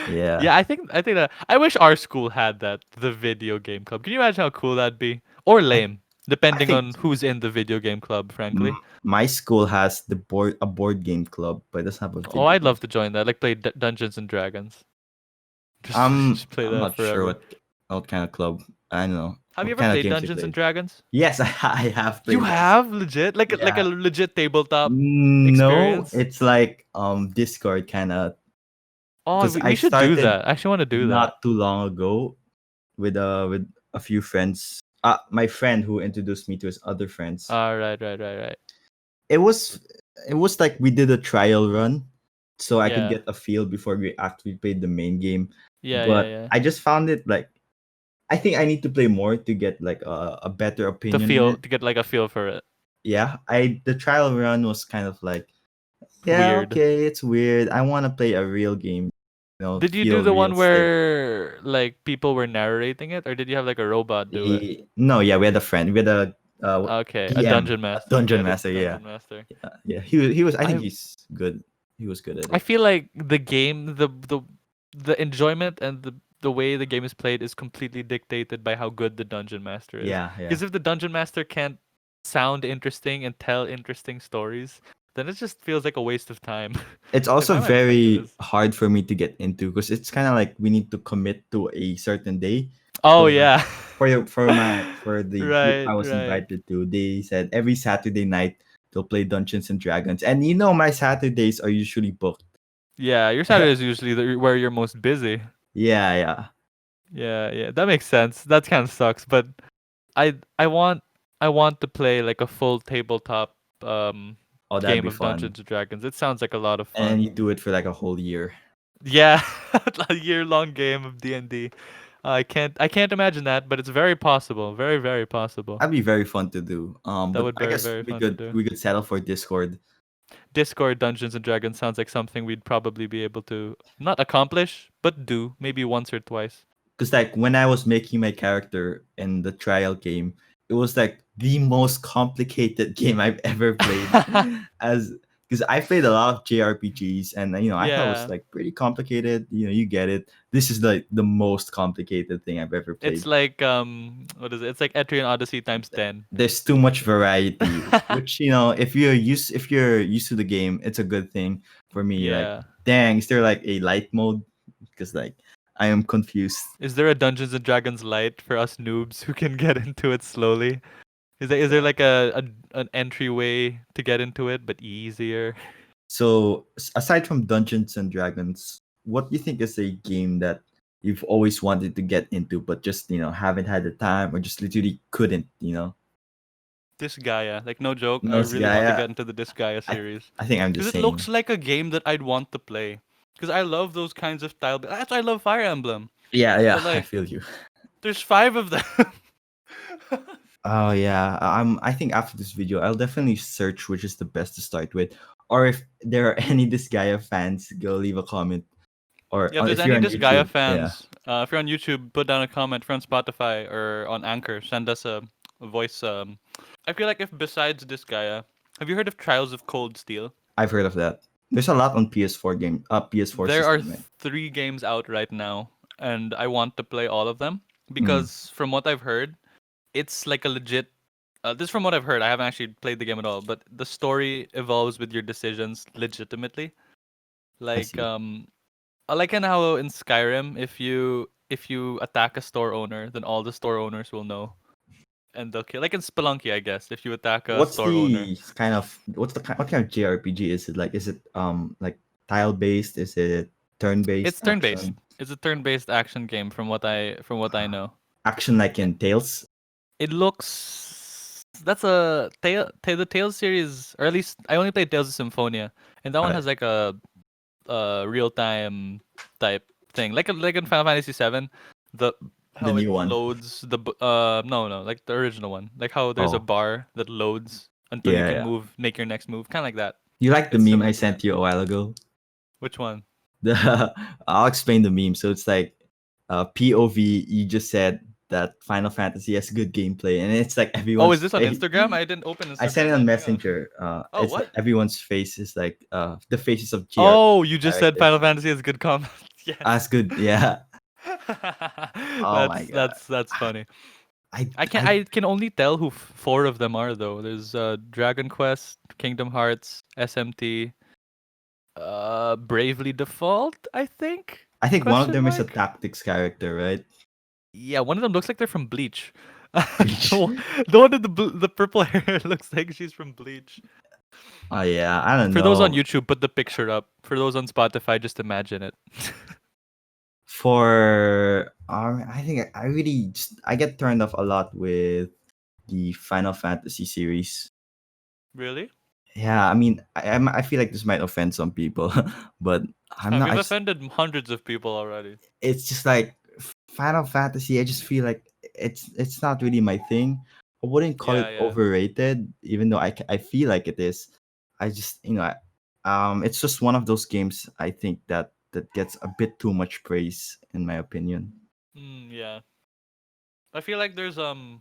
[SPEAKER 1] Yeah,
[SPEAKER 2] Yeah, I think that I wish our school had that, the video game club. Can you imagine how cool that'd be? Or
[SPEAKER 1] I
[SPEAKER 2] lame,
[SPEAKER 1] I
[SPEAKER 2] depending
[SPEAKER 1] think
[SPEAKER 2] on who's in the video game club, frankly.
[SPEAKER 1] my school has a board game club, but it doesn't have a
[SPEAKER 2] Oh,
[SPEAKER 1] video
[SPEAKER 2] I'd
[SPEAKER 1] game.
[SPEAKER 2] love to join that. Like play Dungeons and Dragons. Just just play
[SPEAKER 1] I'm
[SPEAKER 2] that
[SPEAKER 1] not sure
[SPEAKER 2] forever.
[SPEAKER 1] what kind of club. I don't know
[SPEAKER 2] Have you
[SPEAKER 1] what
[SPEAKER 2] ever
[SPEAKER 1] kind of
[SPEAKER 2] played
[SPEAKER 1] games they
[SPEAKER 2] Dungeons and
[SPEAKER 1] play.
[SPEAKER 2] Dragons?
[SPEAKER 1] Yes, I have
[SPEAKER 2] You
[SPEAKER 1] played that.
[SPEAKER 2] have legit like a
[SPEAKER 1] Yeah.
[SPEAKER 2] legit tabletop
[SPEAKER 1] No,
[SPEAKER 2] experience.
[SPEAKER 1] it's like Discord kind of
[SPEAKER 2] Oh,
[SPEAKER 1] because
[SPEAKER 2] we
[SPEAKER 1] I
[SPEAKER 2] should do
[SPEAKER 1] started
[SPEAKER 2] that. I actually want to do that.
[SPEAKER 1] not too long ago with a few friends. My friend who introduced me to his other friends.
[SPEAKER 2] Right.
[SPEAKER 1] It was it was like we did a trial run, so I could
[SPEAKER 2] Yeah.
[SPEAKER 1] get a feel before we actually played the main game. But
[SPEAKER 2] Yeah.
[SPEAKER 1] I just found it like I think I need to play more to get like a better opinion on it.
[SPEAKER 2] To get like a feel for it.
[SPEAKER 1] Yeah, I the trial run was kind of like Yeah,
[SPEAKER 2] weird.
[SPEAKER 1] okay, it's weird. I want to play a real game,
[SPEAKER 2] Did you do
[SPEAKER 1] feel
[SPEAKER 2] the one
[SPEAKER 1] realistic.
[SPEAKER 2] where like people were narrating it, or did you have like a robot do it?
[SPEAKER 1] No, yeah, we had a friend. We had a
[SPEAKER 2] Okay, a
[SPEAKER 1] DM,
[SPEAKER 2] dungeon
[SPEAKER 1] a
[SPEAKER 2] master.
[SPEAKER 1] dungeon
[SPEAKER 2] Yeah, the
[SPEAKER 1] master. Yeah,
[SPEAKER 2] dungeon master.
[SPEAKER 1] yeah. He was. I think
[SPEAKER 2] I
[SPEAKER 1] he's good. He was good at
[SPEAKER 2] I
[SPEAKER 1] it.
[SPEAKER 2] feel like the game, the enjoyment and the way the game is played is completely dictated by how good the dungeon master is.
[SPEAKER 1] Yeah, yeah.
[SPEAKER 2] Because if the dungeon master can't sound interesting and tell interesting stories, then it just feels like a waste of time.
[SPEAKER 1] It's
[SPEAKER 2] Like,
[SPEAKER 1] also
[SPEAKER 2] why am I playing
[SPEAKER 1] very
[SPEAKER 2] this?
[SPEAKER 1] hard for me to get into because it's kind of like we need to commit to a certain day.
[SPEAKER 2] Oh
[SPEAKER 1] For
[SPEAKER 2] yeah.
[SPEAKER 1] for the group
[SPEAKER 2] Right,
[SPEAKER 1] I was
[SPEAKER 2] right.
[SPEAKER 1] invited to, they said every Saturday night they'll play Dungeons and Dragons, and my Saturdays are usually booked.
[SPEAKER 2] Yeah, your Saturday is usually where you're most busy.
[SPEAKER 1] Yeah, yeah.
[SPEAKER 2] Yeah, yeah, that makes sense. That kind of sucks, but I I want I want to play like a full tabletop
[SPEAKER 1] Oh, that'd
[SPEAKER 2] game
[SPEAKER 1] be
[SPEAKER 2] of
[SPEAKER 1] fun.
[SPEAKER 2] Dungeons and Dragons. It sounds like a lot of
[SPEAKER 1] And
[SPEAKER 2] fun.
[SPEAKER 1] you do it for like a whole year.
[SPEAKER 2] Yeah, a year-long game of D&D. I can't imagine that, but it's very possible. Very, very possible.
[SPEAKER 1] That'd be very fun to do.
[SPEAKER 2] That
[SPEAKER 1] But
[SPEAKER 2] would be
[SPEAKER 1] I
[SPEAKER 2] very,
[SPEAKER 1] guess
[SPEAKER 2] very
[SPEAKER 1] we
[SPEAKER 2] fun to
[SPEAKER 1] could
[SPEAKER 2] do.
[SPEAKER 1] we could settle for Discord.
[SPEAKER 2] Discord Dungeons and Dragons sounds like something we'd probably be able to not accomplish, but do maybe once or twice.
[SPEAKER 1] Because like when I was making my character in the trial game, it was like the most complicated game I've ever played. As because I played a lot of JRPGs, and I thought it was
[SPEAKER 2] Yeah.
[SPEAKER 1] like pretty complicated. You get it. This is like the most complicated thing I've ever
[SPEAKER 2] It's
[SPEAKER 1] played.
[SPEAKER 2] like what is it? It's like Etrian Odyssey times 10.
[SPEAKER 1] There's too much variety, which if you're used to the game, it's a good thing. For me, like,
[SPEAKER 2] Yeah.
[SPEAKER 1] dang, is there like a light mode? Because like I am confused.
[SPEAKER 2] Is there a Dungeons and Dragons Lite for us noobs who can get into it slowly? Is there like an entryway to get into it but easier?
[SPEAKER 1] So, aside from Dungeons and Dragons, what do you think is a game that you've always wanted to get into, but just haven't had the time, or just literally couldn't?
[SPEAKER 2] Disgaea, like no joke, I
[SPEAKER 1] No,
[SPEAKER 2] really want to
[SPEAKER 1] Gaia.
[SPEAKER 2] get into the Disgaea
[SPEAKER 1] I
[SPEAKER 2] series
[SPEAKER 1] I think I'm the
[SPEAKER 2] because it
[SPEAKER 1] same.
[SPEAKER 2] looks like a game that I'd want to play. Because I love those kinds of style. That's why I love Fire Emblem.
[SPEAKER 1] Yeah,
[SPEAKER 2] But
[SPEAKER 1] yeah, I
[SPEAKER 2] like,
[SPEAKER 1] feel you.
[SPEAKER 2] there's 5 of them.
[SPEAKER 1] Oh yeah, I think after this video, I'll definitely search which is the best to start with, or if there are any Disgaea fans, go leave a comment, or
[SPEAKER 2] Yeah, if there's
[SPEAKER 1] if you're
[SPEAKER 2] any
[SPEAKER 1] on
[SPEAKER 2] Disgaea
[SPEAKER 1] YouTube, yeah,
[SPEAKER 2] fans, if you're on YouTube, put down a comment. If you're on Spotify or on Anchor, send us a voice. I feel like if besides Disgaea, have you heard of Trials of Cold Steel?
[SPEAKER 1] I've heard of that. There's a lot on PS4
[SPEAKER 2] There are
[SPEAKER 1] system, right?
[SPEAKER 2] 3 games out right now, and I want to play all of them
[SPEAKER 1] Mm,
[SPEAKER 2] because from what I've heard, it's like a legit. This is from what I've heard. I haven't actually played the game at all, but the story evolves with your decisions legitimately.
[SPEAKER 1] I
[SPEAKER 2] Like
[SPEAKER 1] see.
[SPEAKER 2] I like in how in Skyrim, if you attack a store owner, then all the store owners will know and they'll kill. Like in Spelunky, I guess, if you attack a store owner,
[SPEAKER 1] What kind of JRPG is it? Like, is it like tile based? Is it turn based
[SPEAKER 2] it's turn-based.
[SPEAKER 1] action?
[SPEAKER 2] It's a turn-based action game from what I know.
[SPEAKER 1] Action like in Tales?
[SPEAKER 2] It looks that's a the Tales series, or at least I only played Tales of Symphonia, and that one
[SPEAKER 1] Okay.
[SPEAKER 2] has like a real time type thing, like in Final Fantasy VII, the
[SPEAKER 1] The
[SPEAKER 2] how it
[SPEAKER 1] new one.
[SPEAKER 2] loads no, like the original one, like how there's a
[SPEAKER 1] Oh,
[SPEAKER 2] bar that loads until you
[SPEAKER 1] yeah,
[SPEAKER 2] can
[SPEAKER 1] yeah.
[SPEAKER 2] make your next move, kind of like that.
[SPEAKER 1] You like the
[SPEAKER 2] It's
[SPEAKER 1] meme I
[SPEAKER 2] similar to that.
[SPEAKER 1] sent you a while ago?
[SPEAKER 2] Which one?
[SPEAKER 1] The I'll explain the meme. So it's like POV. You just said that Final Fantasy has good gameplay, and it's like
[SPEAKER 2] Oh, is
[SPEAKER 1] everyone's
[SPEAKER 2] this on
[SPEAKER 1] face.
[SPEAKER 2] Instagram? I didn't open
[SPEAKER 1] I sent
[SPEAKER 2] Instagram
[SPEAKER 1] it on
[SPEAKER 2] yet. Hang on.
[SPEAKER 1] Messenger.
[SPEAKER 2] Oh,
[SPEAKER 1] It's like
[SPEAKER 2] what?
[SPEAKER 1] everyone's face is like the faces of
[SPEAKER 2] Oh,
[SPEAKER 1] JRPG
[SPEAKER 2] you just said
[SPEAKER 1] characters.
[SPEAKER 2] Final Fantasy has good comment. Yes.
[SPEAKER 1] As good, yeah. Oh my
[SPEAKER 2] that's
[SPEAKER 1] god.
[SPEAKER 2] that's that's funny.
[SPEAKER 1] I
[SPEAKER 2] I can
[SPEAKER 1] I
[SPEAKER 2] I can only tell who 4 of them are though. There's Dragon Quest, Kingdom Hearts, SMT, Bravely Default, I think?
[SPEAKER 1] I think one of
[SPEAKER 2] Question
[SPEAKER 1] them is a
[SPEAKER 2] mark?
[SPEAKER 1] tactics character, right?
[SPEAKER 2] Yeah, one of them looks like they're from Bleach. the,
[SPEAKER 1] Bleach.
[SPEAKER 2] one, the one with the purple hair looks like she's from Bleach.
[SPEAKER 1] Oh yeah, I don't
[SPEAKER 2] For those on
[SPEAKER 1] know.
[SPEAKER 2] YouTube, put the picture up. For those on Spotify, just imagine it.
[SPEAKER 1] For I think I really I get turned off a lot with the Final Fantasy series.
[SPEAKER 2] Really?
[SPEAKER 1] Yeah, I mean, I feel like this might offend some people, but
[SPEAKER 2] It's
[SPEAKER 1] I'm
[SPEAKER 2] fine.
[SPEAKER 1] not.
[SPEAKER 2] We've offended hundreds of people already.
[SPEAKER 1] It's just like Final Fantasy. I just feel like it's not really my thing. I wouldn't call
[SPEAKER 2] Yeah,
[SPEAKER 1] it
[SPEAKER 2] yeah.
[SPEAKER 1] overrated, even though I feel like it is. I just It's just one of those games I think that gets a bit too much praise, in my opinion.
[SPEAKER 2] Yeah. I feel like there's the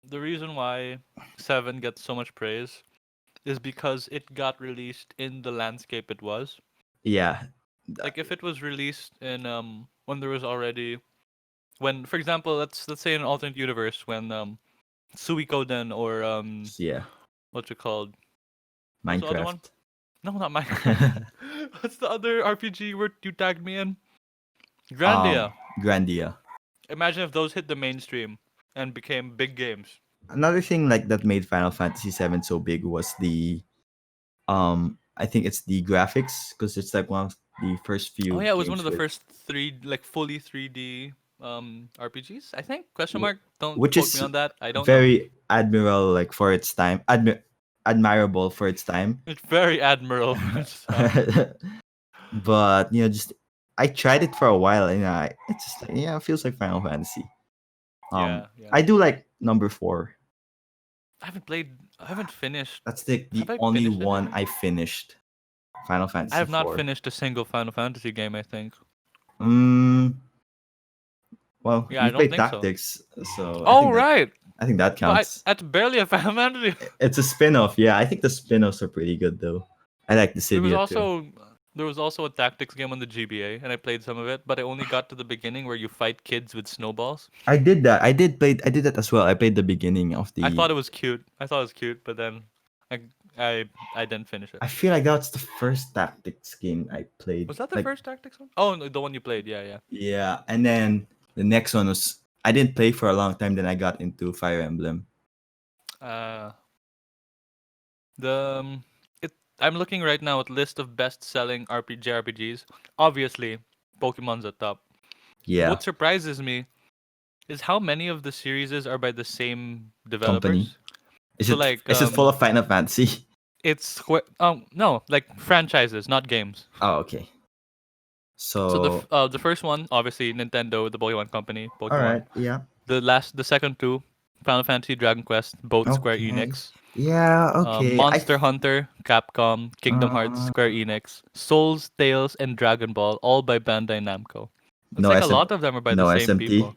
[SPEAKER 2] the reason why 7 gets so much praise is because it got released in the landscape it was.
[SPEAKER 1] Yeah,
[SPEAKER 2] Like if it was released in when there was already when for example let's say in an alternate universe when Suikoden or
[SPEAKER 1] yeah,
[SPEAKER 2] what's it called? What's the other one?
[SPEAKER 1] Minecraft.
[SPEAKER 2] No, not Minecraft. What's the other RPG where you tagged me in? Grandia.
[SPEAKER 1] Grandia.
[SPEAKER 2] Imagine if those hit the mainstream and became big games.
[SPEAKER 1] Another thing like that made Final Fantasy VII so big was the I think it's the graphics, because it's like one of the first
[SPEAKER 2] Oh
[SPEAKER 1] few
[SPEAKER 2] yeah, it was one of
[SPEAKER 1] games
[SPEAKER 2] the
[SPEAKER 1] with
[SPEAKER 2] first fully 3D RPGs, I think. Question
[SPEAKER 1] wh-
[SPEAKER 2] mark. Don't
[SPEAKER 1] which
[SPEAKER 2] quote me
[SPEAKER 1] is
[SPEAKER 2] on that. I don't know.
[SPEAKER 1] very admirable, like for its time, admirable for its time.
[SPEAKER 2] It's very admirable for its time.
[SPEAKER 1] But just I tried it for a while, and it's just like, it feels like Final Fantasy.
[SPEAKER 2] Yeah, yeah.
[SPEAKER 1] I do like number 4.
[SPEAKER 2] I haven't played. I haven't finished.
[SPEAKER 1] That's the
[SPEAKER 2] Have I
[SPEAKER 1] only
[SPEAKER 2] finished any of
[SPEAKER 1] one
[SPEAKER 2] them?
[SPEAKER 1] I finished. Final
[SPEAKER 2] I
[SPEAKER 1] Fantasy
[SPEAKER 2] have not
[SPEAKER 1] 4.
[SPEAKER 2] finished a single Final Fantasy game. I think.
[SPEAKER 1] Mm, well,
[SPEAKER 2] Yeah, I
[SPEAKER 1] you
[SPEAKER 2] don't
[SPEAKER 1] played
[SPEAKER 2] think so.
[SPEAKER 1] Tactics, so
[SPEAKER 2] Oh right.
[SPEAKER 1] I think that
[SPEAKER 2] But
[SPEAKER 1] counts.
[SPEAKER 2] that's barely a Final Fantasy.
[SPEAKER 1] It's a spin-off. Yeah, I think the spin-offs are pretty good though. I like the
[SPEAKER 2] There was
[SPEAKER 1] Cydia too.
[SPEAKER 2] also there was also a tactics game on the GBA, and I played some of it, but I only got to the beginning where you fight kids with snowballs.
[SPEAKER 1] I did that. I did that as well. I played the beginning of
[SPEAKER 2] I
[SPEAKER 1] the.
[SPEAKER 2] thought it was cute. But then I I didn't finish it.
[SPEAKER 1] I feel like that's the first Tactics game I played.
[SPEAKER 2] Was that the
[SPEAKER 1] Like,
[SPEAKER 2] first tactics one? Oh, no, the one you played. Yeah, yeah.
[SPEAKER 1] yeah, and then the next one was I didn't play for a long time. Then I got into Fire Emblem.
[SPEAKER 2] Uh, the it. I'm looking right now at list of best-selling RPG RPGs. Obviously, Pokemon's at top.
[SPEAKER 1] Yeah,
[SPEAKER 2] What surprises me is how many of the series are by the same
[SPEAKER 1] company.
[SPEAKER 2] developers.
[SPEAKER 1] Is
[SPEAKER 2] So
[SPEAKER 1] it
[SPEAKER 2] like
[SPEAKER 1] is it full of Final Fantasy?
[SPEAKER 2] it's no, like franchises, not games.
[SPEAKER 1] Oh, okay.
[SPEAKER 2] So
[SPEAKER 1] So,
[SPEAKER 2] the first one, obviously Nintendo, the Pokemon Company,
[SPEAKER 1] all
[SPEAKER 2] Pokemon.
[SPEAKER 1] right, yeah,
[SPEAKER 2] The second two, Final Fantasy, Dragon Quest, both Square
[SPEAKER 1] okay,
[SPEAKER 2] Enix.
[SPEAKER 1] yeah, okay.
[SPEAKER 2] Monster Hunter, Capcom, Kingdom Hearts,
[SPEAKER 1] Uh,
[SPEAKER 2] Square Enix, Souls, Tales, and Dragon Ball, all by Bandai Namco. It's
[SPEAKER 1] no
[SPEAKER 2] like a
[SPEAKER 1] SM,
[SPEAKER 2] lot of them are by the
[SPEAKER 1] no
[SPEAKER 2] same
[SPEAKER 1] SMT.
[SPEAKER 2] people.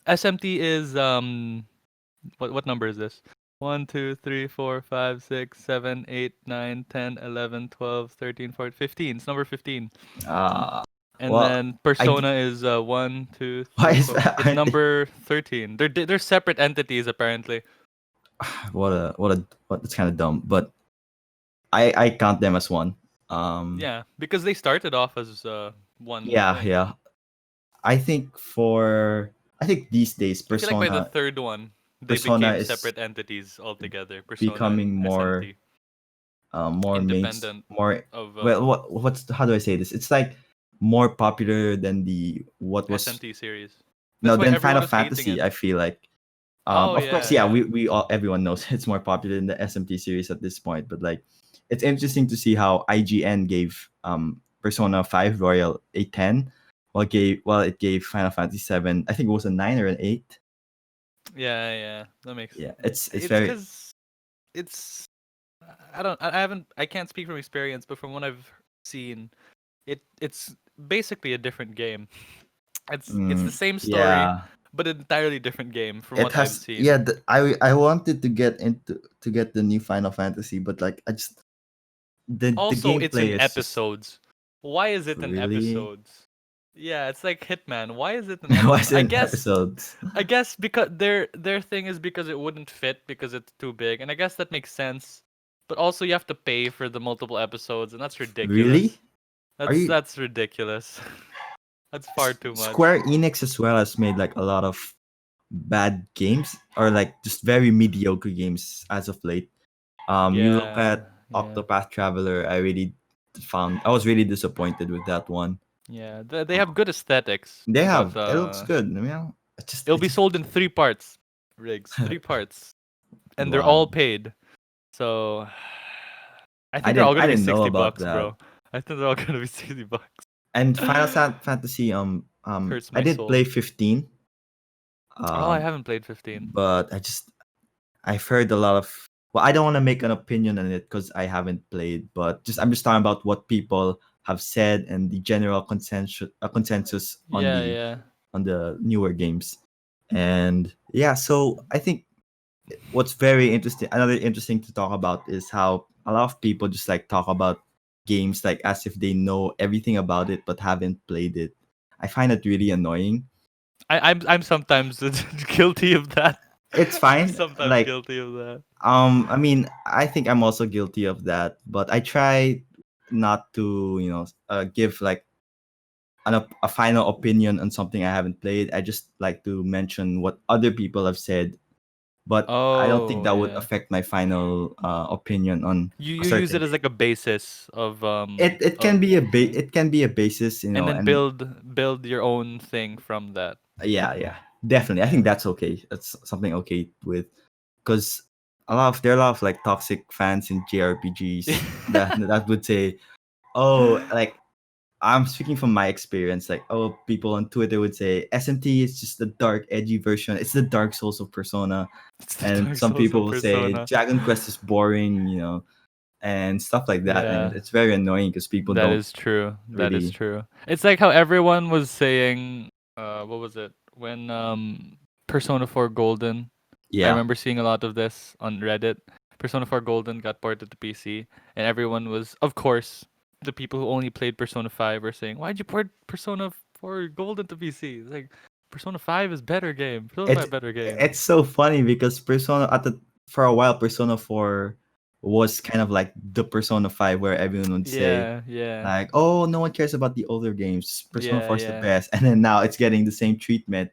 [SPEAKER 2] SMT is what number is this? 1, 2, 3, 4, 5, 6, 7, 8, 9, 10, 11, 12, 13, 14, 15. It's number 15.
[SPEAKER 1] Uh,
[SPEAKER 2] And
[SPEAKER 1] well,
[SPEAKER 2] then
[SPEAKER 1] I
[SPEAKER 2] Persona is 1, 2,
[SPEAKER 1] why
[SPEAKER 2] 3,
[SPEAKER 1] is
[SPEAKER 2] 4.
[SPEAKER 1] that?
[SPEAKER 2] It's number 13. They're separate entities apparently.
[SPEAKER 1] What? It's kind of dumb, but I count them as one.
[SPEAKER 2] Yeah, because they started off as one
[SPEAKER 1] Yeah,
[SPEAKER 2] thing.
[SPEAKER 1] yeah. I think these days
[SPEAKER 2] I feel like by the
[SPEAKER 1] Persona
[SPEAKER 2] third one, they
[SPEAKER 1] Persona
[SPEAKER 2] became
[SPEAKER 1] is
[SPEAKER 2] separate entities altogether. Persona
[SPEAKER 1] becoming
[SPEAKER 2] and
[SPEAKER 1] more
[SPEAKER 2] SMT, independent
[SPEAKER 1] more
[SPEAKER 2] of
[SPEAKER 1] well, how do I say this? It's like more popular than the what was
[SPEAKER 2] SMT series.
[SPEAKER 1] no,
[SPEAKER 2] That's why
[SPEAKER 1] than
[SPEAKER 2] everyone
[SPEAKER 1] Final
[SPEAKER 2] is hating
[SPEAKER 1] Fantasy.
[SPEAKER 2] it.
[SPEAKER 1] I feel like
[SPEAKER 2] Oh
[SPEAKER 1] of course,
[SPEAKER 2] yeah,
[SPEAKER 1] yeah,
[SPEAKER 2] yeah.
[SPEAKER 1] we all everyone knows it's more popular than the SMT series at this point, but like it's interesting to see how IGN gave Persona 5 Royal a 10, while it gave Final Fantasy 7, I think it was a 9 or an 8.
[SPEAKER 2] Yeah, yeah. That makes
[SPEAKER 1] Yeah, it's
[SPEAKER 2] it's
[SPEAKER 1] very
[SPEAKER 2] because it's I haven't I can't speak from experience, but from what I've seen, it's basically a different game. It's the same story,
[SPEAKER 1] yeah.
[SPEAKER 2] but an entirely different game from
[SPEAKER 1] It
[SPEAKER 2] what I've
[SPEAKER 1] has
[SPEAKER 2] seen.
[SPEAKER 1] yeah. I wanted to get the new Final Fantasy, but like I just the
[SPEAKER 2] Also, it's in
[SPEAKER 1] gameplay is just
[SPEAKER 2] episodes. Why is it in
[SPEAKER 1] really
[SPEAKER 2] episodes? Yeah, it's like Hitman. Why is it in
[SPEAKER 1] why
[SPEAKER 2] episodes?
[SPEAKER 1] is it in episodes?
[SPEAKER 2] I guess because their thing is because it wouldn't fit because it's too big, and I guess that makes sense. But also you have to pay for the multiple episodes, and that's
[SPEAKER 1] Really?
[SPEAKER 2] ridiculous.
[SPEAKER 1] Are you
[SPEAKER 2] That's ridiculous. That's far too much.
[SPEAKER 1] Square Enix as well has made like a lot of bad games, or like just very mediocre games as of late. You look
[SPEAKER 2] Yeah,
[SPEAKER 1] at
[SPEAKER 2] yeah,
[SPEAKER 1] Octopath Traveler. I was really disappointed with that one.
[SPEAKER 2] yeah. They have good aesthetics,
[SPEAKER 1] They
[SPEAKER 2] but
[SPEAKER 1] have it looks good.
[SPEAKER 2] it'll be
[SPEAKER 1] It's
[SPEAKER 2] sold in 3 parts. Rigs, 3 parts, and they're all
[SPEAKER 1] wow.
[SPEAKER 2] paid. So I think they're all
[SPEAKER 1] I
[SPEAKER 2] gonna be
[SPEAKER 1] didn't know
[SPEAKER 2] 60
[SPEAKER 1] about
[SPEAKER 2] bucks,
[SPEAKER 1] that.
[SPEAKER 2] bro. I think they're all gonna be 60 bucks.
[SPEAKER 1] And Fantasy
[SPEAKER 2] Hurts
[SPEAKER 1] I
[SPEAKER 2] my
[SPEAKER 1] did
[SPEAKER 2] soul.
[SPEAKER 1] play 15,
[SPEAKER 2] Oh, I
[SPEAKER 1] um
[SPEAKER 2] haven't played 15.
[SPEAKER 1] but I've heard a lot of well, I don't want to make an opinion on it because I haven't played, but just I'm just talking about what people have said and the general consensus
[SPEAKER 2] Yeah, yeah.
[SPEAKER 1] on the newer games. And yeah, so I think what's very interesting, another interesting to talk about is how a lot of people just like talk about games like as if they know everything about it but haven't played it. I find it really annoying.
[SPEAKER 2] I'm sometimes guilty of that.
[SPEAKER 1] It's
[SPEAKER 2] I'm
[SPEAKER 1] fine.
[SPEAKER 2] sometimes
[SPEAKER 1] Like,
[SPEAKER 2] guilty of that.
[SPEAKER 1] I mean, I think I'm also guilty of that, but I try not to, give like a final opinion on something I haven't played. I just like to mention what other people have said, but I don't think
[SPEAKER 2] Oh,
[SPEAKER 1] that would
[SPEAKER 2] yeah.
[SPEAKER 1] affect my final opinion on a
[SPEAKER 2] You use
[SPEAKER 1] certain
[SPEAKER 2] it as
[SPEAKER 1] game.
[SPEAKER 2] like a basis of
[SPEAKER 1] It can be it can be a basis,
[SPEAKER 2] and then
[SPEAKER 1] and
[SPEAKER 2] build your own thing from that.
[SPEAKER 1] yeah, yeah, definitely. I think
[SPEAKER 2] Yeah.
[SPEAKER 1] that's okay. That's something okay with, because there are a lot of like toxic fans in JRPGs that would say, oh, like I'm speaking from my experience. Like, oh, people on Twitter would say SMT is just the dark, edgy version. It's the Dark Souls of Persona,
[SPEAKER 2] It's the
[SPEAKER 1] and
[SPEAKER 2] Dark
[SPEAKER 1] some
[SPEAKER 2] Souls
[SPEAKER 1] people
[SPEAKER 2] of
[SPEAKER 1] will say
[SPEAKER 2] Persona.
[SPEAKER 1] Dragon Quest is boring, and stuff like that. And
[SPEAKER 2] Yeah.
[SPEAKER 1] it's very annoying because people
[SPEAKER 2] That
[SPEAKER 1] don't
[SPEAKER 2] is true. That is
[SPEAKER 1] really,
[SPEAKER 2] true. It's like how everyone was saying what was it? When Persona 4 Golden, I
[SPEAKER 1] yeah.
[SPEAKER 2] remember seeing a lot of this on Reddit. Persona 4 Golden got ported to PC, and everyone was, of course, the people who only played Persona 5 were saying, "Why'd you port Persona 4 Golden to PC?" It's like Persona 5 is better game. Persona
[SPEAKER 1] It's
[SPEAKER 2] 5 better game.
[SPEAKER 1] it's so funny because Persona for a while Persona 4 was kind of like the Persona 5 where everyone would say
[SPEAKER 2] Yeah, yeah,
[SPEAKER 1] like, oh, no one cares about the older games. Persona
[SPEAKER 2] yeah,
[SPEAKER 1] 4 is the
[SPEAKER 2] yeah.
[SPEAKER 1] best, and then now it's getting the same treatment.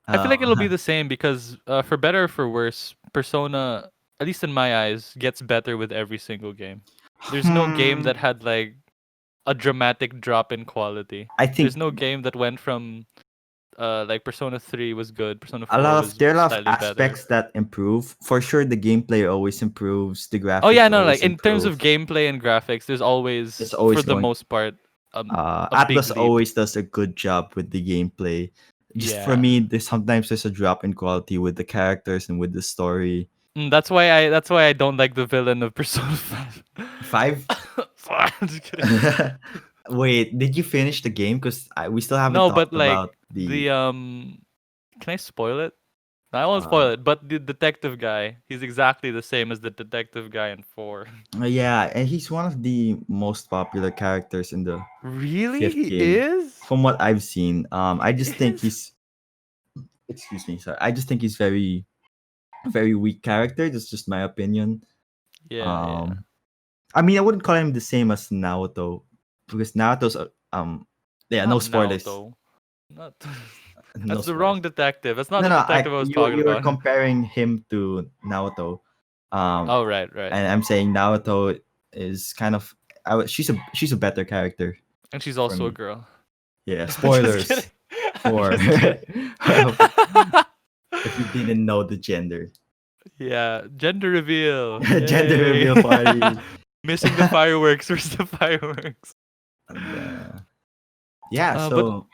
[SPEAKER 2] I feel like it'll be
[SPEAKER 1] Uh,
[SPEAKER 2] the same because, for better or for worse, Persona, at least in my eyes, gets better with every single game. There's no game
[SPEAKER 1] hmm,
[SPEAKER 2] that had like a dramatic drop in quality.
[SPEAKER 1] I
[SPEAKER 2] There's
[SPEAKER 1] think
[SPEAKER 2] no game that went from like Persona 3 was good, Persona
[SPEAKER 1] a
[SPEAKER 2] 4
[SPEAKER 1] lot of
[SPEAKER 2] was
[SPEAKER 1] there are a lot of
[SPEAKER 2] slightly better.
[SPEAKER 1] aspects that improve. For sure, the gameplay always improves. The
[SPEAKER 2] Oh
[SPEAKER 1] graphics
[SPEAKER 2] yeah, no, like
[SPEAKER 1] always
[SPEAKER 2] in terms
[SPEAKER 1] improve.
[SPEAKER 2] of gameplay and graphics, there's
[SPEAKER 1] It's
[SPEAKER 2] always, for
[SPEAKER 1] always
[SPEAKER 2] the
[SPEAKER 1] going.
[SPEAKER 2] most part, a big
[SPEAKER 1] Atlas
[SPEAKER 2] leap.
[SPEAKER 1] always does a good job with the gameplay. Just for
[SPEAKER 2] Yeah.
[SPEAKER 1] me, there's a drop in quality with the characters and with the story.
[SPEAKER 2] That's why I don't like the villain of Persona 5.
[SPEAKER 1] Five.
[SPEAKER 2] I'm just kidding.
[SPEAKER 1] Wait, did you finish the game? Because we still haven't
[SPEAKER 2] No, but
[SPEAKER 1] talked
[SPEAKER 2] like
[SPEAKER 1] about the.
[SPEAKER 2] the can I spoil it? No, I won't
[SPEAKER 1] Uh,
[SPEAKER 2] spoil it. But the detective guy, he's exactly the same as the detective guy in 4.
[SPEAKER 1] yeah, and he's one of the most popular characters in the
[SPEAKER 2] Really?
[SPEAKER 1] fifth
[SPEAKER 2] He
[SPEAKER 1] game,
[SPEAKER 2] is?
[SPEAKER 1] from what I've seen. I
[SPEAKER 2] He
[SPEAKER 1] just think
[SPEAKER 2] is?
[SPEAKER 1] he's. Excuse me, sorry. I just think he's very, very weak character. That's just my opinion.
[SPEAKER 2] Yeah, yeah.
[SPEAKER 1] Um, I mean, I wouldn't call him the same as Naoto, because Naoto's yeah, no
[SPEAKER 2] Not
[SPEAKER 1] spoilers,
[SPEAKER 2] Naoto. Not
[SPEAKER 1] no
[SPEAKER 2] That's the
[SPEAKER 1] spoilers.
[SPEAKER 2] wrong detective. That's not
[SPEAKER 1] No,
[SPEAKER 2] the
[SPEAKER 1] no,
[SPEAKER 2] detective I was talking
[SPEAKER 1] you were
[SPEAKER 2] about.
[SPEAKER 1] comparing him to Naoto, um,
[SPEAKER 2] Oh, right, right.
[SPEAKER 1] and I'm saying Naoto is kind of, she's a better character
[SPEAKER 2] And she's
[SPEAKER 1] for
[SPEAKER 2] also a
[SPEAKER 1] me.
[SPEAKER 2] girl.
[SPEAKER 1] Yeah,
[SPEAKER 2] I'm just kidding.
[SPEAKER 1] spoilers
[SPEAKER 2] I'm
[SPEAKER 1] for
[SPEAKER 2] just kidding.
[SPEAKER 1] if you didn't know the gender.
[SPEAKER 2] Yeah, gender reveal.
[SPEAKER 1] Gender
[SPEAKER 2] Yay.
[SPEAKER 1] reveal party.
[SPEAKER 2] Missing the fireworks. Where's the fireworks?
[SPEAKER 1] And, yeah,
[SPEAKER 2] But
[SPEAKER 1] so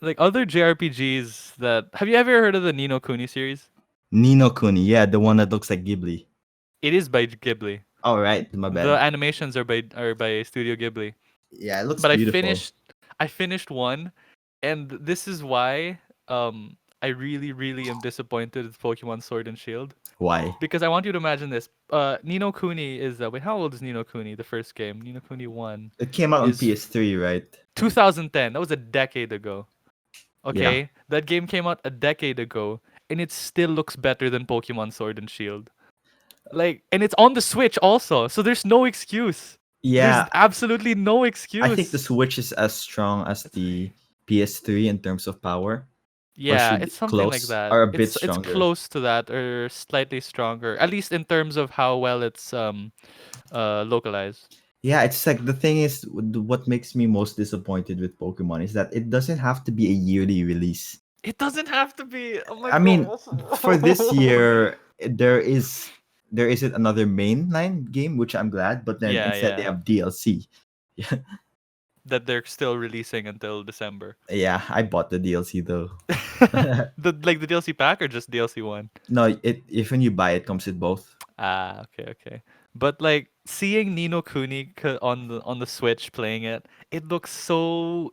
[SPEAKER 2] like other JRPGs that have you ever heard of the Nino Kuni series?
[SPEAKER 1] Nino Kuni, yeah, the one that looks like Ghibli.
[SPEAKER 2] It is by Ghibli.
[SPEAKER 1] All right, my
[SPEAKER 2] The
[SPEAKER 1] bad.
[SPEAKER 2] animations are by Studio Ghibli.
[SPEAKER 1] Yeah, it looks
[SPEAKER 2] But
[SPEAKER 1] beautiful.
[SPEAKER 2] I finished one, and this is why I really am disappointed with Pokemon Sword and Shield,
[SPEAKER 1] Why?
[SPEAKER 2] because I want you to imagine this. Nino Kuni is wait, how old is Nino Kuni? The first game, Nino Kuni 1
[SPEAKER 1] It came out on
[SPEAKER 2] is
[SPEAKER 1] PS3, right?
[SPEAKER 2] 2010. That was a decade ago.
[SPEAKER 1] Yeah.
[SPEAKER 2] Okay, that game came out a decade ago, and it still looks better than Pokemon Sword and Shield. Like, and it's on the Switch also, so there's no excuse. There's
[SPEAKER 1] Yeah,
[SPEAKER 2] absolutely no
[SPEAKER 1] I think the
[SPEAKER 2] excuse.
[SPEAKER 1] Switch is as strong as
[SPEAKER 2] It's
[SPEAKER 1] the PS3 in terms of power, or
[SPEAKER 2] Yeah,
[SPEAKER 1] should
[SPEAKER 2] it's something like
[SPEAKER 1] close,
[SPEAKER 2] that.
[SPEAKER 1] or a bit
[SPEAKER 2] It's
[SPEAKER 1] stronger.
[SPEAKER 2] close to that or slightly stronger, at least in terms of how well it's localized.
[SPEAKER 1] Yeah, it's like the thing is, what makes me most disappointed with Pokemon is that it doesn't have to be a yearly release.
[SPEAKER 2] It doesn't have to be. Oh my
[SPEAKER 1] I mean,
[SPEAKER 2] god.
[SPEAKER 1] for this year, there isn't another mainline game, which I'm glad, but then
[SPEAKER 2] Yeah,
[SPEAKER 1] instead they
[SPEAKER 2] yeah.
[SPEAKER 1] have DLC.
[SPEAKER 2] That they're still releasing until December.
[SPEAKER 1] Yeah, I bought the DLC though.
[SPEAKER 2] The DLC pack or just DLC 1?
[SPEAKER 1] No, if when you buy it comes with both.
[SPEAKER 2] Okay, okay. But like seeing Nino Kuni on the Switch playing it, it looks so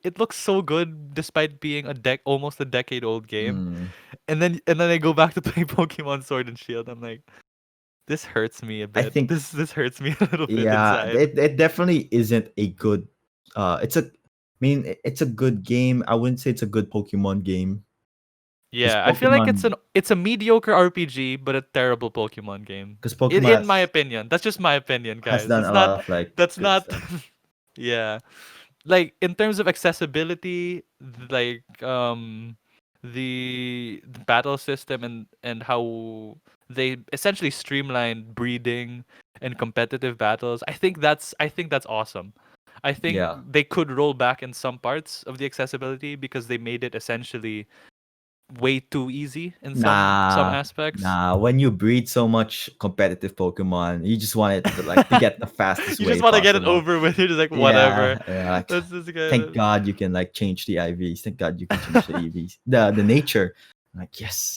[SPEAKER 2] good despite being almost a decade old game.
[SPEAKER 1] Mm.
[SPEAKER 2] And then I go back to play Pokemon Sword and Shield. I'm like, this hurts me a
[SPEAKER 1] I
[SPEAKER 2] bit.
[SPEAKER 1] think
[SPEAKER 2] This hurts me a little bit
[SPEAKER 1] yeah,
[SPEAKER 2] inside.
[SPEAKER 1] it definitely isn't a good. It's a. I mean, it's a good game. I wouldn't say it's a good Pokemon game because
[SPEAKER 2] Yeah, I feel like
[SPEAKER 1] Pokemon
[SPEAKER 2] it's a mediocre RPG but a terrible Pokemon game.
[SPEAKER 1] because Pokemon
[SPEAKER 2] In my opinion, that's just my opinion,
[SPEAKER 1] has
[SPEAKER 2] guys.
[SPEAKER 1] done
[SPEAKER 2] That's
[SPEAKER 1] a
[SPEAKER 2] not
[SPEAKER 1] lot of like
[SPEAKER 2] that's
[SPEAKER 1] good
[SPEAKER 2] not
[SPEAKER 1] stuff.
[SPEAKER 2] yeah. Like in terms of accessibility, like the battle system and how they essentially streamlined breeding and competitive battles. I think that's awesome. I think
[SPEAKER 1] Yeah.
[SPEAKER 2] they could roll back in some parts of the accessibility because they made it essentially way too easy in some
[SPEAKER 1] Nah,
[SPEAKER 2] aspects.
[SPEAKER 1] nah. When you breed so much competitive Pokemon, you just want it to like to get the fastest
[SPEAKER 2] You just
[SPEAKER 1] way
[SPEAKER 2] want to get it
[SPEAKER 1] possible.
[SPEAKER 2] over with. You're just like whatever.
[SPEAKER 1] Yeah, yeah. Like,
[SPEAKER 2] That's just kind
[SPEAKER 1] thank
[SPEAKER 2] of.
[SPEAKER 1] God you can like change the IVs. Thank God you can change the EVs. The nature. Like yes,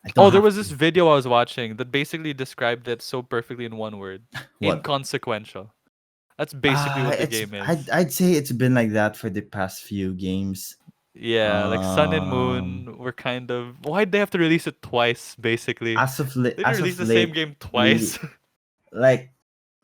[SPEAKER 1] I don't
[SPEAKER 2] Oh, there
[SPEAKER 1] have
[SPEAKER 2] was this
[SPEAKER 1] to.
[SPEAKER 2] video I was watching that basically described it so perfectly in one word:
[SPEAKER 1] What?
[SPEAKER 2] inconsequential. That's basically what the
[SPEAKER 1] It's
[SPEAKER 2] game is.
[SPEAKER 1] I'd say it's been like that for the past few games.
[SPEAKER 2] Yeah, like Sun and
[SPEAKER 1] Um,
[SPEAKER 2] Moon were kind of. Why'd they have to release it twice? Basically, they didn't
[SPEAKER 1] as
[SPEAKER 2] release
[SPEAKER 1] of
[SPEAKER 2] the same
[SPEAKER 1] late,
[SPEAKER 2] game
[SPEAKER 1] we
[SPEAKER 2] twice.
[SPEAKER 1] like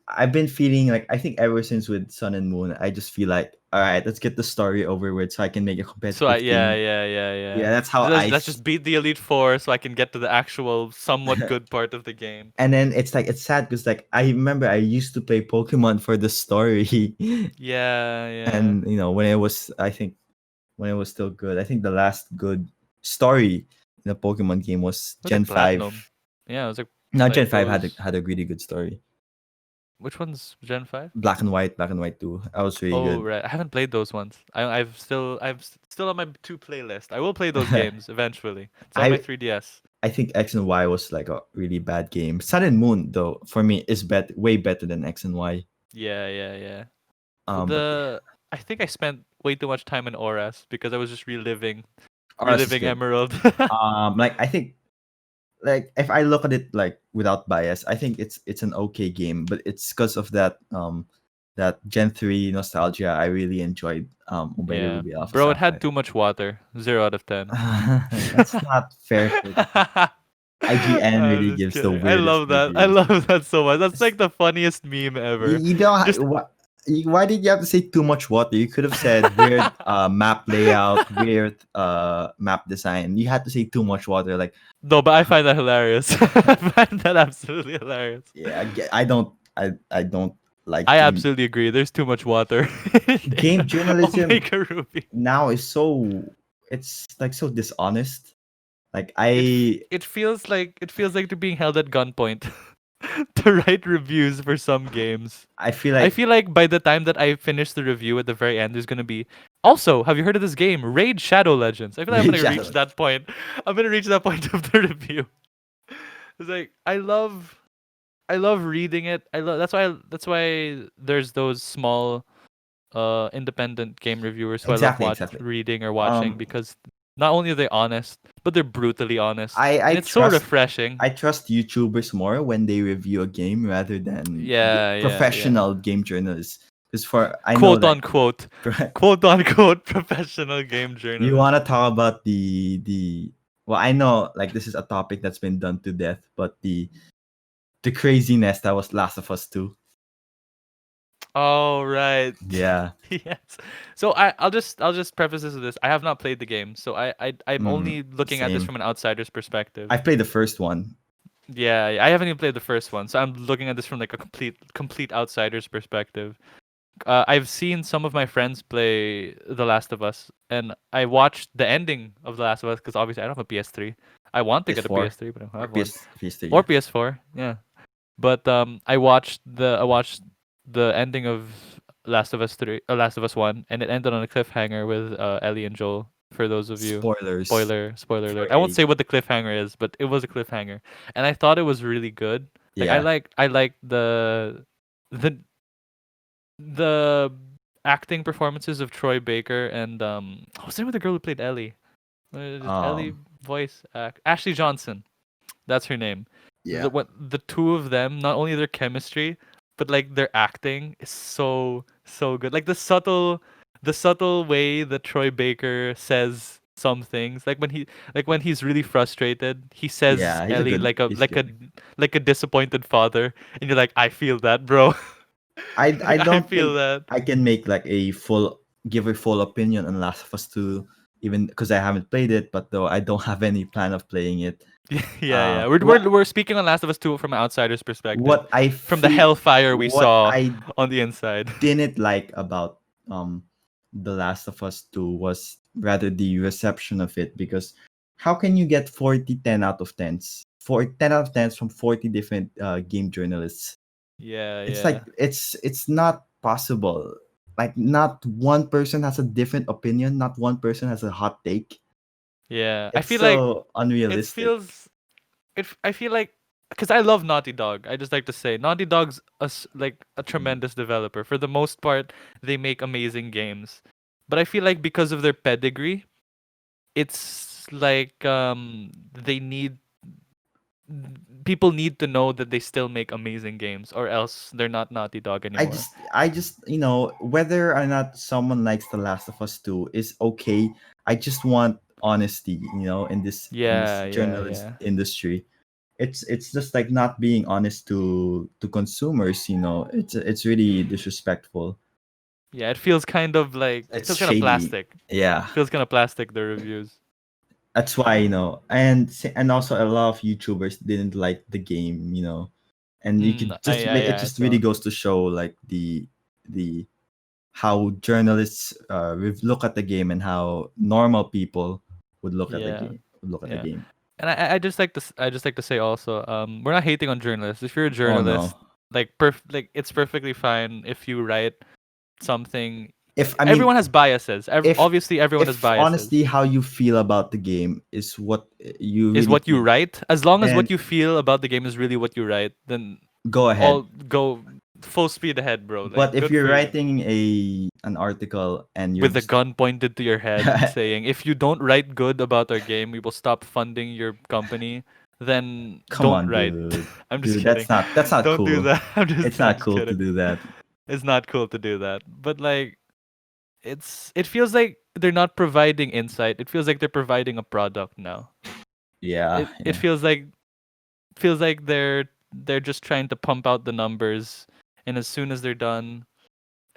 [SPEAKER 1] I've been feeling like I think ever since with Sun and Moon, I just feel like all right, let's get the story over with so I can make a
[SPEAKER 2] So
[SPEAKER 1] competitive
[SPEAKER 2] yeah,
[SPEAKER 1] team.
[SPEAKER 2] yeah, yeah, yeah.
[SPEAKER 1] Yeah, that's how
[SPEAKER 2] Let's just beat the Elite Four so I can get to the actual somewhat good part of the game.
[SPEAKER 1] and then it's like it's sad because like I remember I used to play Pokemon for the story,
[SPEAKER 2] Yeah, yeah.
[SPEAKER 1] and when it was I think when it was still good. I think the last good story in a Pokemon game was
[SPEAKER 2] It was
[SPEAKER 1] Gen
[SPEAKER 2] like
[SPEAKER 1] Five.
[SPEAKER 2] Platinum. Yeah, it was
[SPEAKER 1] No, Gen
[SPEAKER 2] like
[SPEAKER 1] Five
[SPEAKER 2] those.
[SPEAKER 1] had a really good story.
[SPEAKER 2] Which one's Gen 5?
[SPEAKER 1] Black and White too. That was really
[SPEAKER 2] Oh
[SPEAKER 1] good.
[SPEAKER 2] right, I haven't played those ones. Still on my to playlist. I will play those games eventually. It's on my
[SPEAKER 1] I
[SPEAKER 2] 3DS.
[SPEAKER 1] I think X and Y was like a really bad game. Sun and Moon though for me is way better than X and Y.
[SPEAKER 2] Yeah, yeah, yeah.
[SPEAKER 1] But
[SPEAKER 2] I think I spent way too much time in Auras because I was just
[SPEAKER 1] Ours is
[SPEAKER 2] reliving
[SPEAKER 1] good.
[SPEAKER 2] Emerald.
[SPEAKER 1] Like I think like if I look at it like without bias, I think it's an okay game, but it's because of that Gen 3 nostalgia. I really enjoyed Omega
[SPEAKER 2] Yeah,
[SPEAKER 1] Ruby Alpha
[SPEAKER 2] bro, it had
[SPEAKER 1] Sapphire.
[SPEAKER 2] too much water. 0 out of 10.
[SPEAKER 1] That's not fair for IGN
[SPEAKER 2] I'm
[SPEAKER 1] really
[SPEAKER 2] just
[SPEAKER 1] gives the
[SPEAKER 2] kidding. I
[SPEAKER 1] weirdest
[SPEAKER 2] love that. I
[SPEAKER 1] reviews.
[SPEAKER 2] love that so much. That's
[SPEAKER 1] It's-
[SPEAKER 2] like the funniest meme ever.
[SPEAKER 1] you don't
[SPEAKER 2] Just
[SPEAKER 1] why did you have to say too much water? You could have said weird map layout, weird map design. You had to say too much water. Like
[SPEAKER 2] no, but I find that hilarious. I find that absolutely hilarious.
[SPEAKER 1] yeah, I don't like
[SPEAKER 2] I
[SPEAKER 1] game
[SPEAKER 2] absolutely agree. There's too much water
[SPEAKER 1] game
[SPEAKER 2] in
[SPEAKER 1] journalism
[SPEAKER 2] Omega Ruby.
[SPEAKER 1] now is so it's like so dishonest. Like
[SPEAKER 2] It feels like they're being held at gunpoint to write reviews for some games.
[SPEAKER 1] I feel
[SPEAKER 2] I
[SPEAKER 1] like
[SPEAKER 2] feel like by the time that I finish the review at the very end, there's gonna be. Also, have you heard of this game, Raid Shadow Legends? I feel like I'm
[SPEAKER 1] Raid
[SPEAKER 2] gonna reach
[SPEAKER 1] Shadow.
[SPEAKER 2] that point. I'm gonna reach that point of the review. It's like I love reading it. That's why there's those small independent game reviewers who I love
[SPEAKER 1] Exactly.
[SPEAKER 2] reading or watching
[SPEAKER 1] Um,
[SPEAKER 2] because not only are they honest, but they're brutally honest,
[SPEAKER 1] I
[SPEAKER 2] and it's so
[SPEAKER 1] trust
[SPEAKER 2] refreshing.
[SPEAKER 1] YouTubers more when they review a game rather than
[SPEAKER 2] Yeah, yeah, yeah.
[SPEAKER 1] professional game journalists. Because for I know
[SPEAKER 2] Quote
[SPEAKER 1] like
[SPEAKER 2] unquote, quote unquote professional game
[SPEAKER 1] you
[SPEAKER 2] journalist.
[SPEAKER 1] want to talk about the well, I know like this is a topic that's been done to death, but the craziness that was Last of Us 2.
[SPEAKER 2] Oh right.
[SPEAKER 1] Yeah.
[SPEAKER 2] Yes. So I'll just preface this with this. I have not played the game, so I'm only looking at this
[SPEAKER 1] Same.
[SPEAKER 2] from an outsider's perspective.
[SPEAKER 1] I've played the first one.
[SPEAKER 2] Yeah, I haven't even played the first one, so I'm looking at this from like a complete outsider's perspective. I've seen some of my friends play The Last of Us, and I watched the ending of The Last of Us because obviously I don't have a PS3. I want to get a
[SPEAKER 1] PS4
[SPEAKER 2] PS3, but I don't
[SPEAKER 1] or
[SPEAKER 2] have one,
[SPEAKER 1] PS3,
[SPEAKER 2] or
[SPEAKER 1] yeah.
[SPEAKER 2] PS4. Yeah, but I watched the ending of Last of Us 1, and it ended on a cliffhanger with Ellie and Joel. For those of you,
[SPEAKER 1] Spoilers
[SPEAKER 2] spoiler
[SPEAKER 1] for
[SPEAKER 2] alert. I won't
[SPEAKER 1] a
[SPEAKER 2] say what the cliffhanger is, but it was a cliffhanger, and I thought it was really good. Like
[SPEAKER 1] yeah.
[SPEAKER 2] I like the the acting performances of Troy Baker and what's the name of the girl who played Ellie? Just Ellie
[SPEAKER 1] Um
[SPEAKER 2] voice act Ashley Johnson. That's her name.
[SPEAKER 1] Yeah.
[SPEAKER 2] The two of them, not only their chemistry, but like their acting is so good. Like the subtle way that Troy Baker says some things, like when he's really frustrated, he says
[SPEAKER 1] Yeah,
[SPEAKER 2] Ellie
[SPEAKER 1] he's good.
[SPEAKER 2] like a disappointed father, and you're like, I feel that, bro.
[SPEAKER 1] I
[SPEAKER 2] I
[SPEAKER 1] don't
[SPEAKER 2] feel
[SPEAKER 1] think
[SPEAKER 2] that.
[SPEAKER 1] I can make like a full opinion on Last of Us 2, even because I haven't played it, but though I don't have any plan of playing it.
[SPEAKER 2] Yeah.
[SPEAKER 1] What
[SPEAKER 2] We're speaking on Last of Us 2 from an outsider's perspective,
[SPEAKER 1] what I
[SPEAKER 2] from the
[SPEAKER 1] feel
[SPEAKER 2] hellfire we
[SPEAKER 1] what
[SPEAKER 2] saw
[SPEAKER 1] I
[SPEAKER 2] on the inside.
[SPEAKER 1] didn't like about The Last of Us 2 was rather the reception of it, because how can you get 40 10 out of 10s? For 10 out of 10s from 40 different game journalists.
[SPEAKER 2] Yeah,
[SPEAKER 1] It's
[SPEAKER 2] yeah.
[SPEAKER 1] like it's not possible. Like not one person has a different opinion, not one person has a hot take.
[SPEAKER 2] Yeah. I
[SPEAKER 1] It's
[SPEAKER 2] feel like
[SPEAKER 1] so
[SPEAKER 2] it
[SPEAKER 1] unrealistic.
[SPEAKER 2] feels I feel like because I love Naughty Dog. I just like to say Naughty Dog's like a
[SPEAKER 1] Mm.
[SPEAKER 2] tremendous developer. For the most part, they make amazing games. But I feel like because of their pedigree, it's like they need people need to know that they still make amazing games, or else they're not Naughty Dog anymore.
[SPEAKER 1] I just whether or not someone likes The Last of Us 2 is okay. I just want honesty, in this
[SPEAKER 2] Yeah, yeah,
[SPEAKER 1] journalist
[SPEAKER 2] yeah.
[SPEAKER 1] industry. It's just like not being honest to consumers. It's really disrespectful.
[SPEAKER 2] Yeah, it feels kind of like it
[SPEAKER 1] It's
[SPEAKER 2] feels kind of
[SPEAKER 1] shady.
[SPEAKER 2] plastic.
[SPEAKER 1] Yeah.
[SPEAKER 2] Feels kind of plastic, the reviews.
[SPEAKER 1] That's why, and also a lot of YouTubers didn't like the game, and you could just it
[SPEAKER 2] Yeah, I
[SPEAKER 1] just really
[SPEAKER 2] saw.
[SPEAKER 1] goes to show like the how journalists look at the game, and how normal people
[SPEAKER 2] Yeah,
[SPEAKER 1] would look at the
[SPEAKER 2] yeah.
[SPEAKER 1] game.
[SPEAKER 2] And I just like to I just like to say also, we're not hating on journalists. If you're a
[SPEAKER 1] Oh no.
[SPEAKER 2] journalist, like it's perfectly fine if you write something.
[SPEAKER 1] If I mean
[SPEAKER 2] Everyone has biases.
[SPEAKER 1] if
[SPEAKER 2] Obviously, everyone has
[SPEAKER 1] if
[SPEAKER 2] biases.
[SPEAKER 1] honestly how you feel about the game is what you
[SPEAKER 2] Is
[SPEAKER 1] really
[SPEAKER 2] what you
[SPEAKER 1] feel,
[SPEAKER 2] write. As long as
[SPEAKER 1] then
[SPEAKER 2] what you feel about the game is really what you write, then
[SPEAKER 1] go
[SPEAKER 2] all
[SPEAKER 1] ahead.
[SPEAKER 2] go full speed ahead, bro.
[SPEAKER 1] But
[SPEAKER 2] Like
[SPEAKER 1] if
[SPEAKER 2] good
[SPEAKER 1] you're
[SPEAKER 2] for you.
[SPEAKER 1] writing an article and you're
[SPEAKER 2] With a
[SPEAKER 1] just
[SPEAKER 2] gun pointed to your head saying, if you don't write good about our game, we will stop funding your company, then
[SPEAKER 1] come
[SPEAKER 2] don't
[SPEAKER 1] on,
[SPEAKER 2] write.
[SPEAKER 1] dude.
[SPEAKER 2] I'm just
[SPEAKER 1] Dude,
[SPEAKER 2] kidding.
[SPEAKER 1] that's not
[SPEAKER 2] Don't do
[SPEAKER 1] cool.
[SPEAKER 2] that.
[SPEAKER 1] It's
[SPEAKER 2] I'm
[SPEAKER 1] not
[SPEAKER 2] just
[SPEAKER 1] cool to
[SPEAKER 2] kidding.
[SPEAKER 1] do that.
[SPEAKER 2] It's not cool to do that. But like it feels like they're not providing insight. It feels like they're providing a product now.
[SPEAKER 1] Yeah,
[SPEAKER 2] It
[SPEAKER 1] yeah.
[SPEAKER 2] feels like they're just trying to pump out the numbers, and as soon as they're done,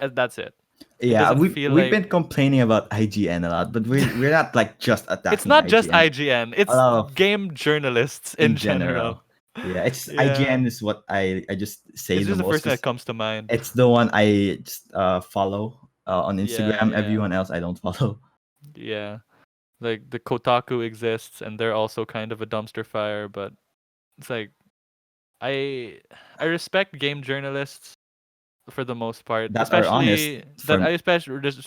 [SPEAKER 2] that's it. It
[SPEAKER 1] Yeah,
[SPEAKER 2] doesn't
[SPEAKER 1] we've
[SPEAKER 2] feel
[SPEAKER 1] we've been
[SPEAKER 2] like
[SPEAKER 1] complaining about IGN a lot, but we're not like just
[SPEAKER 2] it's
[SPEAKER 1] attacking
[SPEAKER 2] not just
[SPEAKER 1] IGN.
[SPEAKER 2] IGN.
[SPEAKER 1] A
[SPEAKER 2] It's
[SPEAKER 1] lot of
[SPEAKER 2] game journalists in
[SPEAKER 1] in
[SPEAKER 2] general.
[SPEAKER 1] general. Yeah, it's
[SPEAKER 2] Yeah.
[SPEAKER 1] IGN is what I just say
[SPEAKER 2] It's
[SPEAKER 1] the
[SPEAKER 2] just the
[SPEAKER 1] most,
[SPEAKER 2] first thing that
[SPEAKER 1] because
[SPEAKER 2] comes to mind.
[SPEAKER 1] it's the one I just follow on
[SPEAKER 2] Yeah,
[SPEAKER 1] Instagram.
[SPEAKER 2] yeah.
[SPEAKER 1] Everyone else I don't follow.
[SPEAKER 2] Yeah. Like the Kotaku exists and they're also kind of a dumpster fire, but it's like I I respect game journalists for the most part,
[SPEAKER 1] That are honest
[SPEAKER 2] especially that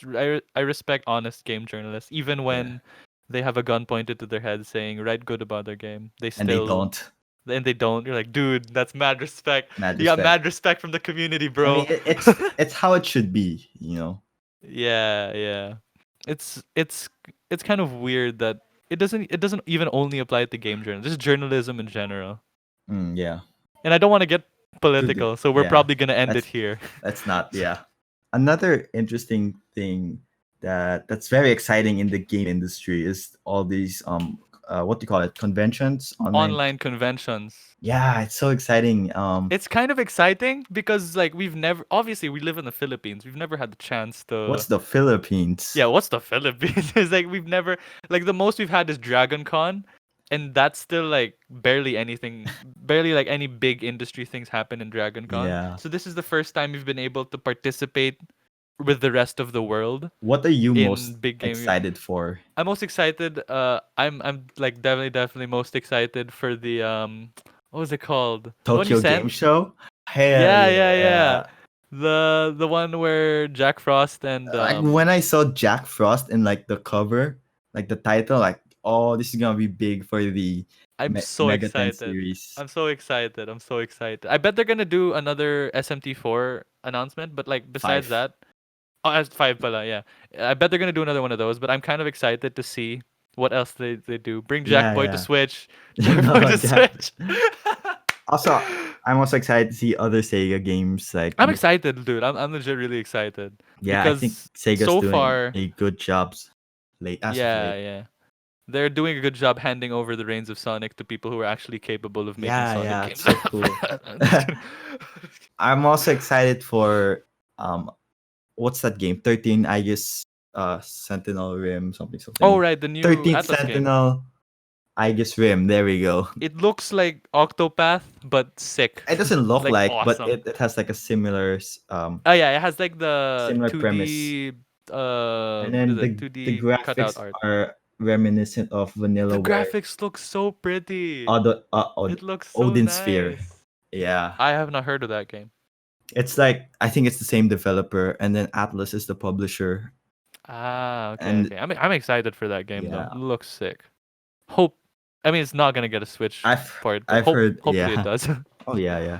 [SPEAKER 1] for
[SPEAKER 2] I respect honest game journalists even
[SPEAKER 1] yeah,
[SPEAKER 2] when they have a gun pointed to their head saying write good about their game. They
[SPEAKER 1] and they
[SPEAKER 2] still
[SPEAKER 1] don't.
[SPEAKER 2] and they don't. You're like, dude, that's mad respect.
[SPEAKER 1] Mad
[SPEAKER 2] You got
[SPEAKER 1] respect.
[SPEAKER 2] mad respect from the community,
[SPEAKER 1] I mean,
[SPEAKER 2] bro.
[SPEAKER 1] it's how it should be.
[SPEAKER 2] Yeah, yeah. It's kind of weird that it doesn't even only apply to game journalism. This is journalism in general.
[SPEAKER 1] Yeah.
[SPEAKER 2] And I don't want to get
[SPEAKER 1] Good.
[SPEAKER 2] political, so we're
[SPEAKER 1] Yeah.
[SPEAKER 2] probably gonna end it
[SPEAKER 1] That's
[SPEAKER 2] here.
[SPEAKER 1] that's not, yeah. Another interesting thing that's very exciting in the game industry is all these what do you call it, conventions online.
[SPEAKER 2] Online conventions.
[SPEAKER 1] Yeah, it's so exciting.
[SPEAKER 2] It's kind of exciting because like we've never obviously we live in the Philippines. We've never had the chance to
[SPEAKER 1] What's the Philippines?
[SPEAKER 2] yeah, what's the Philippines? It's like we've never like the most we've had is Dragon Con, and that's still like barely anything, barely like any big industry things happen in Dragon Con.
[SPEAKER 1] Yeah.
[SPEAKER 2] So this is the first time we've been able to participate with the rest of the world
[SPEAKER 1] What are you
[SPEAKER 2] in
[SPEAKER 1] most
[SPEAKER 2] big game.
[SPEAKER 1] excited for?
[SPEAKER 2] I'm most excited. I'm like definitely most excited for the what was it called? The one you
[SPEAKER 1] Tokyo Game
[SPEAKER 2] sent?
[SPEAKER 1] Show? Hell
[SPEAKER 2] Yeah, yeah, yeah.
[SPEAKER 1] yeah.
[SPEAKER 2] The one where Jack Frost and
[SPEAKER 1] Like when I saw Jack Frost in like the cover, like the title, like, oh, this is gonna be big for the
[SPEAKER 2] I'm so
[SPEAKER 1] Mega 10
[SPEAKER 2] excited.
[SPEAKER 1] series.
[SPEAKER 2] I'm so excited. I'm so excited. I bet they're gonna do another SMT4 announcement, but like besides
[SPEAKER 1] Five.
[SPEAKER 2] that, oh, S5 pala, yeah. I bet they're gonna do another one of those, but I'm kind of excited to see what else they do. Bring Jack
[SPEAKER 1] Yeah,
[SPEAKER 2] Boy to
[SPEAKER 1] yeah.
[SPEAKER 2] Switch. Jack Boy
[SPEAKER 1] No,
[SPEAKER 2] to
[SPEAKER 1] Jack.
[SPEAKER 2] Switch.
[SPEAKER 1] Also, I'm also excited to see other Sega games. Like,
[SPEAKER 2] I'm excited, dude. I'm legit really excited
[SPEAKER 1] yeah, I think
[SPEAKER 2] because
[SPEAKER 1] Sega's
[SPEAKER 2] so
[SPEAKER 1] doing
[SPEAKER 2] far,
[SPEAKER 1] a good job late as of
[SPEAKER 2] yeah,
[SPEAKER 1] late.
[SPEAKER 2] yeah, they're doing a good job handing over the reins of Sonic to people who are actually capable of making
[SPEAKER 1] Yeah,
[SPEAKER 2] Sonic
[SPEAKER 1] yeah, it's
[SPEAKER 2] games.
[SPEAKER 1] so cool.
[SPEAKER 2] I'm just kidding.
[SPEAKER 1] I'm also excited for um what's that game? 13 I guess Sentinel Rim something
[SPEAKER 2] Oh
[SPEAKER 1] something.
[SPEAKER 2] right, the new
[SPEAKER 1] 13th
[SPEAKER 2] Atlas game.
[SPEAKER 1] Sentinel I guess Rim. There we go.
[SPEAKER 2] It looks like Octopath, but sick,
[SPEAKER 1] It doesn't look
[SPEAKER 2] like
[SPEAKER 1] like, but
[SPEAKER 2] awesome.
[SPEAKER 1] it has like a similar
[SPEAKER 2] Oh yeah, it has like the
[SPEAKER 1] similar premise.
[SPEAKER 2] 2D
[SPEAKER 1] And
[SPEAKER 2] what is
[SPEAKER 1] then
[SPEAKER 2] it?
[SPEAKER 1] the
[SPEAKER 2] 2D cutout
[SPEAKER 1] graphics
[SPEAKER 2] art.
[SPEAKER 1] are reminiscent of
[SPEAKER 2] The
[SPEAKER 1] Vanilla where
[SPEAKER 2] graphics look so pretty.
[SPEAKER 1] Od
[SPEAKER 2] It looks so
[SPEAKER 1] Odin Sphere.
[SPEAKER 2] nice.
[SPEAKER 1] Yeah.
[SPEAKER 2] I have not heard of that game.
[SPEAKER 1] It's like I think it's the same developer and then Atlas is the publisher.
[SPEAKER 2] Ah, okay,
[SPEAKER 1] And
[SPEAKER 2] okay. I'm excited for that game though.
[SPEAKER 1] yeah,
[SPEAKER 2] It looks sick. Hope I mean it's not gonna get a Switch port, but
[SPEAKER 1] I've heard
[SPEAKER 2] hopefully it
[SPEAKER 1] yeah.
[SPEAKER 2] does.
[SPEAKER 1] Oh yeah, yeah.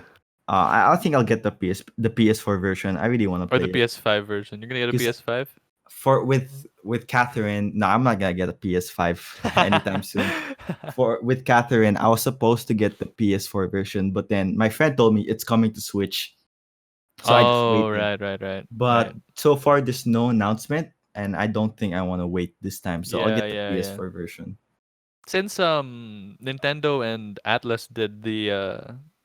[SPEAKER 1] I think I'll get the PS4 version. I really want to
[SPEAKER 2] Or the
[SPEAKER 1] play it
[SPEAKER 2] PS5 version. You're gonna get a
[SPEAKER 1] because
[SPEAKER 2] PS5?
[SPEAKER 1] for with Catherine, no, I'm not gonna get a PS5 anytime soon. For with Catherine, I was supposed to get the PS4 version, but then my friend told me it's coming to Switch, so I just
[SPEAKER 2] Oh,
[SPEAKER 1] waited.
[SPEAKER 2] right, right, right,
[SPEAKER 1] But
[SPEAKER 2] right.
[SPEAKER 1] so far, there's no announcement, and I don't think I want to wait this time. So I'll
[SPEAKER 2] Yeah,
[SPEAKER 1] get the
[SPEAKER 2] yeah, yeah.
[SPEAKER 1] PS4 version.
[SPEAKER 2] Since Nintendo and Atlas did the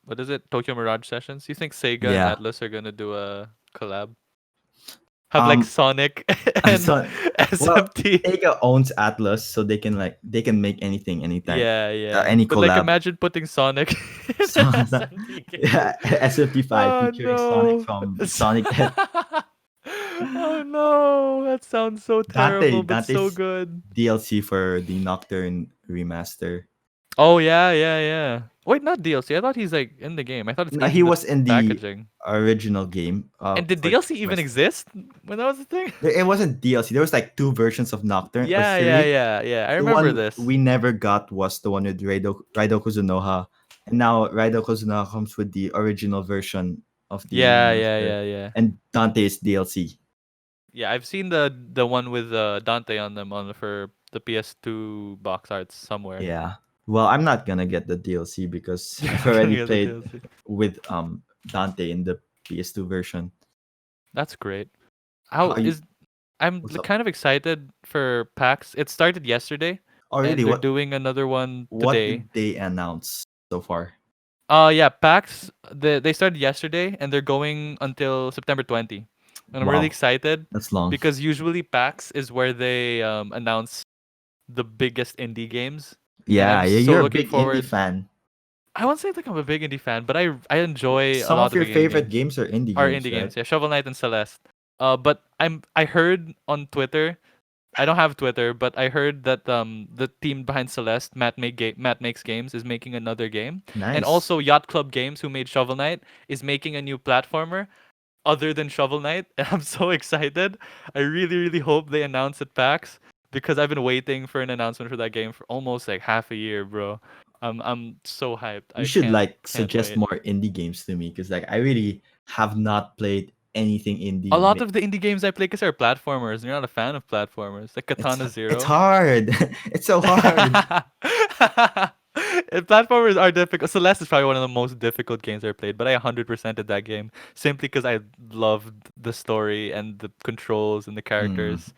[SPEAKER 2] what is it? Tokyo Mirage Sessions, you think Sega and
[SPEAKER 1] Yeah.
[SPEAKER 2] Atlas are gonna do a collab? Have like
[SPEAKER 1] Um.
[SPEAKER 2] Sonic and
[SPEAKER 1] So, well,
[SPEAKER 2] SMT.
[SPEAKER 1] Sega owns Atlas, so they can make anything anytime,
[SPEAKER 2] Yeah, yeah.
[SPEAKER 1] any
[SPEAKER 2] But like
[SPEAKER 1] collab.
[SPEAKER 2] imagine putting Sonic in
[SPEAKER 1] So,
[SPEAKER 2] an SMT game.
[SPEAKER 1] yeah, SMT5
[SPEAKER 2] Oh
[SPEAKER 1] featuring Sonic
[SPEAKER 2] no.
[SPEAKER 1] from Sonic
[SPEAKER 2] Oh no. That sounds so terrible but so
[SPEAKER 1] Dante's
[SPEAKER 2] good.
[SPEAKER 1] DLC for the Nocturne remaster.
[SPEAKER 2] Oh yeah, yeah, yeah. Wait, not DLC. I thought he's like in the game. I thought it's
[SPEAKER 1] No, he
[SPEAKER 2] in the
[SPEAKER 1] was in the
[SPEAKER 2] packaging.
[SPEAKER 1] original game.
[SPEAKER 2] And did
[SPEAKER 1] For
[SPEAKER 2] DLC even
[SPEAKER 1] West.
[SPEAKER 2] exist when that was the thing?
[SPEAKER 1] It wasn't DLC. There was like two versions of Nocturne or
[SPEAKER 2] Yeah, yeah,
[SPEAKER 1] three.
[SPEAKER 2] yeah, yeah. I
[SPEAKER 1] The
[SPEAKER 2] remember
[SPEAKER 1] one
[SPEAKER 2] this.
[SPEAKER 1] we never got was the one with Raido Kuzunoha, and now Raido Kuzunoha comes with the original version of the
[SPEAKER 2] Yeah, yeah,
[SPEAKER 1] remaster,
[SPEAKER 2] yeah, yeah.
[SPEAKER 1] and Dante is DLC.
[SPEAKER 2] Yeah, I've seen the one with Dante on them on for the PS2 box arts somewhere.
[SPEAKER 1] Yeah. Well, I'm not gonna get the DLC because
[SPEAKER 2] You're
[SPEAKER 1] I've
[SPEAKER 2] not gonna
[SPEAKER 1] already
[SPEAKER 2] get the
[SPEAKER 1] played
[SPEAKER 2] DLC.
[SPEAKER 1] with Dante in the PS2 version.
[SPEAKER 2] That's great.
[SPEAKER 1] How
[SPEAKER 2] How
[SPEAKER 1] you?
[SPEAKER 2] is I'm
[SPEAKER 1] What's up?
[SPEAKER 2] kind of excited for PAX. It started yesterday,
[SPEAKER 1] Oh, really?
[SPEAKER 2] and they're doing another one
[SPEAKER 1] What
[SPEAKER 2] today.
[SPEAKER 1] did they announce so far?
[SPEAKER 2] Yeah, PAX. They started yesterday, and they're going until September 20. And I'm really
[SPEAKER 1] Wow,
[SPEAKER 2] excited
[SPEAKER 1] that's long.
[SPEAKER 2] because usually PAX is where they announce the biggest indie games, and
[SPEAKER 1] Yeah,
[SPEAKER 2] I'm so
[SPEAKER 1] you're a
[SPEAKER 2] looking
[SPEAKER 1] big indie
[SPEAKER 2] forward.
[SPEAKER 1] fan.
[SPEAKER 2] I won't say like I'm a big indie fan, but I enjoy a
[SPEAKER 1] Some
[SPEAKER 2] lot
[SPEAKER 1] of
[SPEAKER 2] of
[SPEAKER 1] your
[SPEAKER 2] the indie
[SPEAKER 1] favorite
[SPEAKER 2] games.
[SPEAKER 1] games are indie
[SPEAKER 2] Are
[SPEAKER 1] games,
[SPEAKER 2] indie
[SPEAKER 1] right?
[SPEAKER 2] games, yeah. Shovel Knight and Celeste. But I heard on Twitter. I don't have Twitter, but I heard that the team behind Celeste, Matt Makes Games, is making another game, and
[SPEAKER 1] Nice.
[SPEAKER 2] also Yacht Club Games, who made Shovel Knight, is making a new platformer other than Shovel Knight. And I'm so excited. I really, really hope they announce at PAX because I've been waiting for an announcement for that game for almost like half a year, bro. I'm so hyped.
[SPEAKER 1] You
[SPEAKER 2] I
[SPEAKER 1] should like
[SPEAKER 2] can't
[SPEAKER 1] suggest
[SPEAKER 2] wait.
[SPEAKER 1] more indie games to me because like I really have not played anything
[SPEAKER 2] A
[SPEAKER 1] indie.
[SPEAKER 2] lot of the indie games I play because are platformers. You're not a fan of platformers, like Katana
[SPEAKER 1] It's
[SPEAKER 2] Zero.
[SPEAKER 1] hard. It's so hard.
[SPEAKER 2] Platformers are difficult. Celeste is probably one of the most difficult games I've played, but I 100%ed that game simply because I loved the story and the controls and the
[SPEAKER 1] Mm.
[SPEAKER 2] characters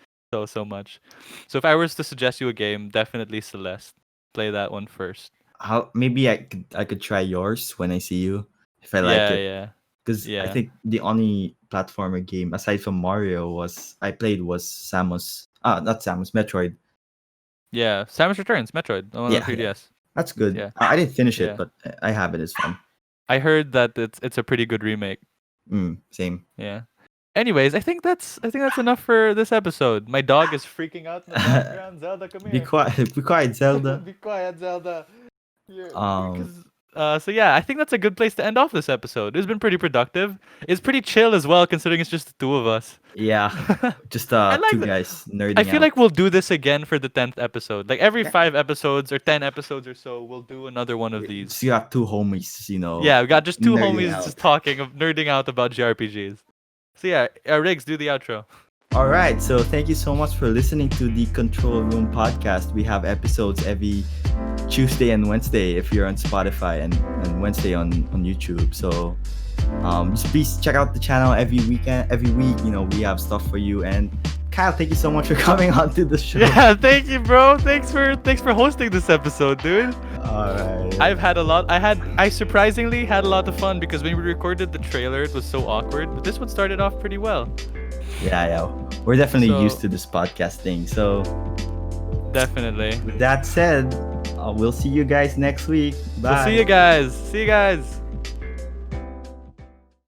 [SPEAKER 2] so much. So if I was to suggest you a game, definitely Celeste. Play that one first.
[SPEAKER 1] How maybe I could try yours when I see you if I like
[SPEAKER 2] Yeah,
[SPEAKER 1] it.
[SPEAKER 2] yeah,
[SPEAKER 1] Because I
[SPEAKER 2] yeah,
[SPEAKER 1] think the only platformer game aside from Mario I played was Samus. Not Samus, Metroid.
[SPEAKER 2] yeah. Samus Returns, Metroid, the one on
[SPEAKER 1] Yeah, yeah.
[SPEAKER 2] 3DS.
[SPEAKER 1] That's good.
[SPEAKER 2] Yeah,
[SPEAKER 1] I didn't finish it,
[SPEAKER 2] yeah.
[SPEAKER 1] but I have it. It's fun.
[SPEAKER 2] I heard that it's a pretty good remake.
[SPEAKER 1] Same.
[SPEAKER 2] Yeah. Anyways, I think that's enough for this episode. My dog is freaking out in the background. Zelda, come
[SPEAKER 1] Be
[SPEAKER 2] here.
[SPEAKER 1] quiet, be quiet, Zelda.
[SPEAKER 2] Be quiet, Zelda. Yeah,
[SPEAKER 1] Um,
[SPEAKER 2] because so yeah, I think that's a good place to end off this episode. It's been pretty productive. It's pretty chill as well, considering it's just the two of us.
[SPEAKER 1] yeah, just
[SPEAKER 2] I like
[SPEAKER 1] two
[SPEAKER 2] that.
[SPEAKER 1] guys
[SPEAKER 2] I
[SPEAKER 1] nerding
[SPEAKER 2] feel
[SPEAKER 1] out.
[SPEAKER 2] like we'll do this again for the 10th episode. Like every
[SPEAKER 1] Yeah,
[SPEAKER 2] 5 episodes or 10 episodes or so, we'll do another one of
[SPEAKER 1] just
[SPEAKER 2] these.
[SPEAKER 1] you got two homies,
[SPEAKER 2] Yeah, we got just two
[SPEAKER 1] nerding
[SPEAKER 2] homies just
[SPEAKER 1] out.
[SPEAKER 2] talking of nerding out about JRPGs. So yeah, Riggs, do the outro.
[SPEAKER 1] All right, so thank you so much for listening to the Control Room podcast. We have episodes every Tuesday and Wednesday if you're on Spotify, and Wednesday on YouTube. So just please check out the channel every week. You know, we have stuff for you. And Kyle, thank you so much for coming on to the show.
[SPEAKER 2] Yeah, thank you, bro. Thanks for hosting this episode, dude.
[SPEAKER 1] All right.
[SPEAKER 2] I've had a lot. I surprisingly had a lot of fun because when we recorded the trailer, it was so awkward. But this one started off pretty well.
[SPEAKER 1] Yeah. We're definitely used to this podcast thing. So
[SPEAKER 2] definitely.
[SPEAKER 1] With that said, we'll see you guys next week. Bye.
[SPEAKER 2] We'll see you guys. See you guys.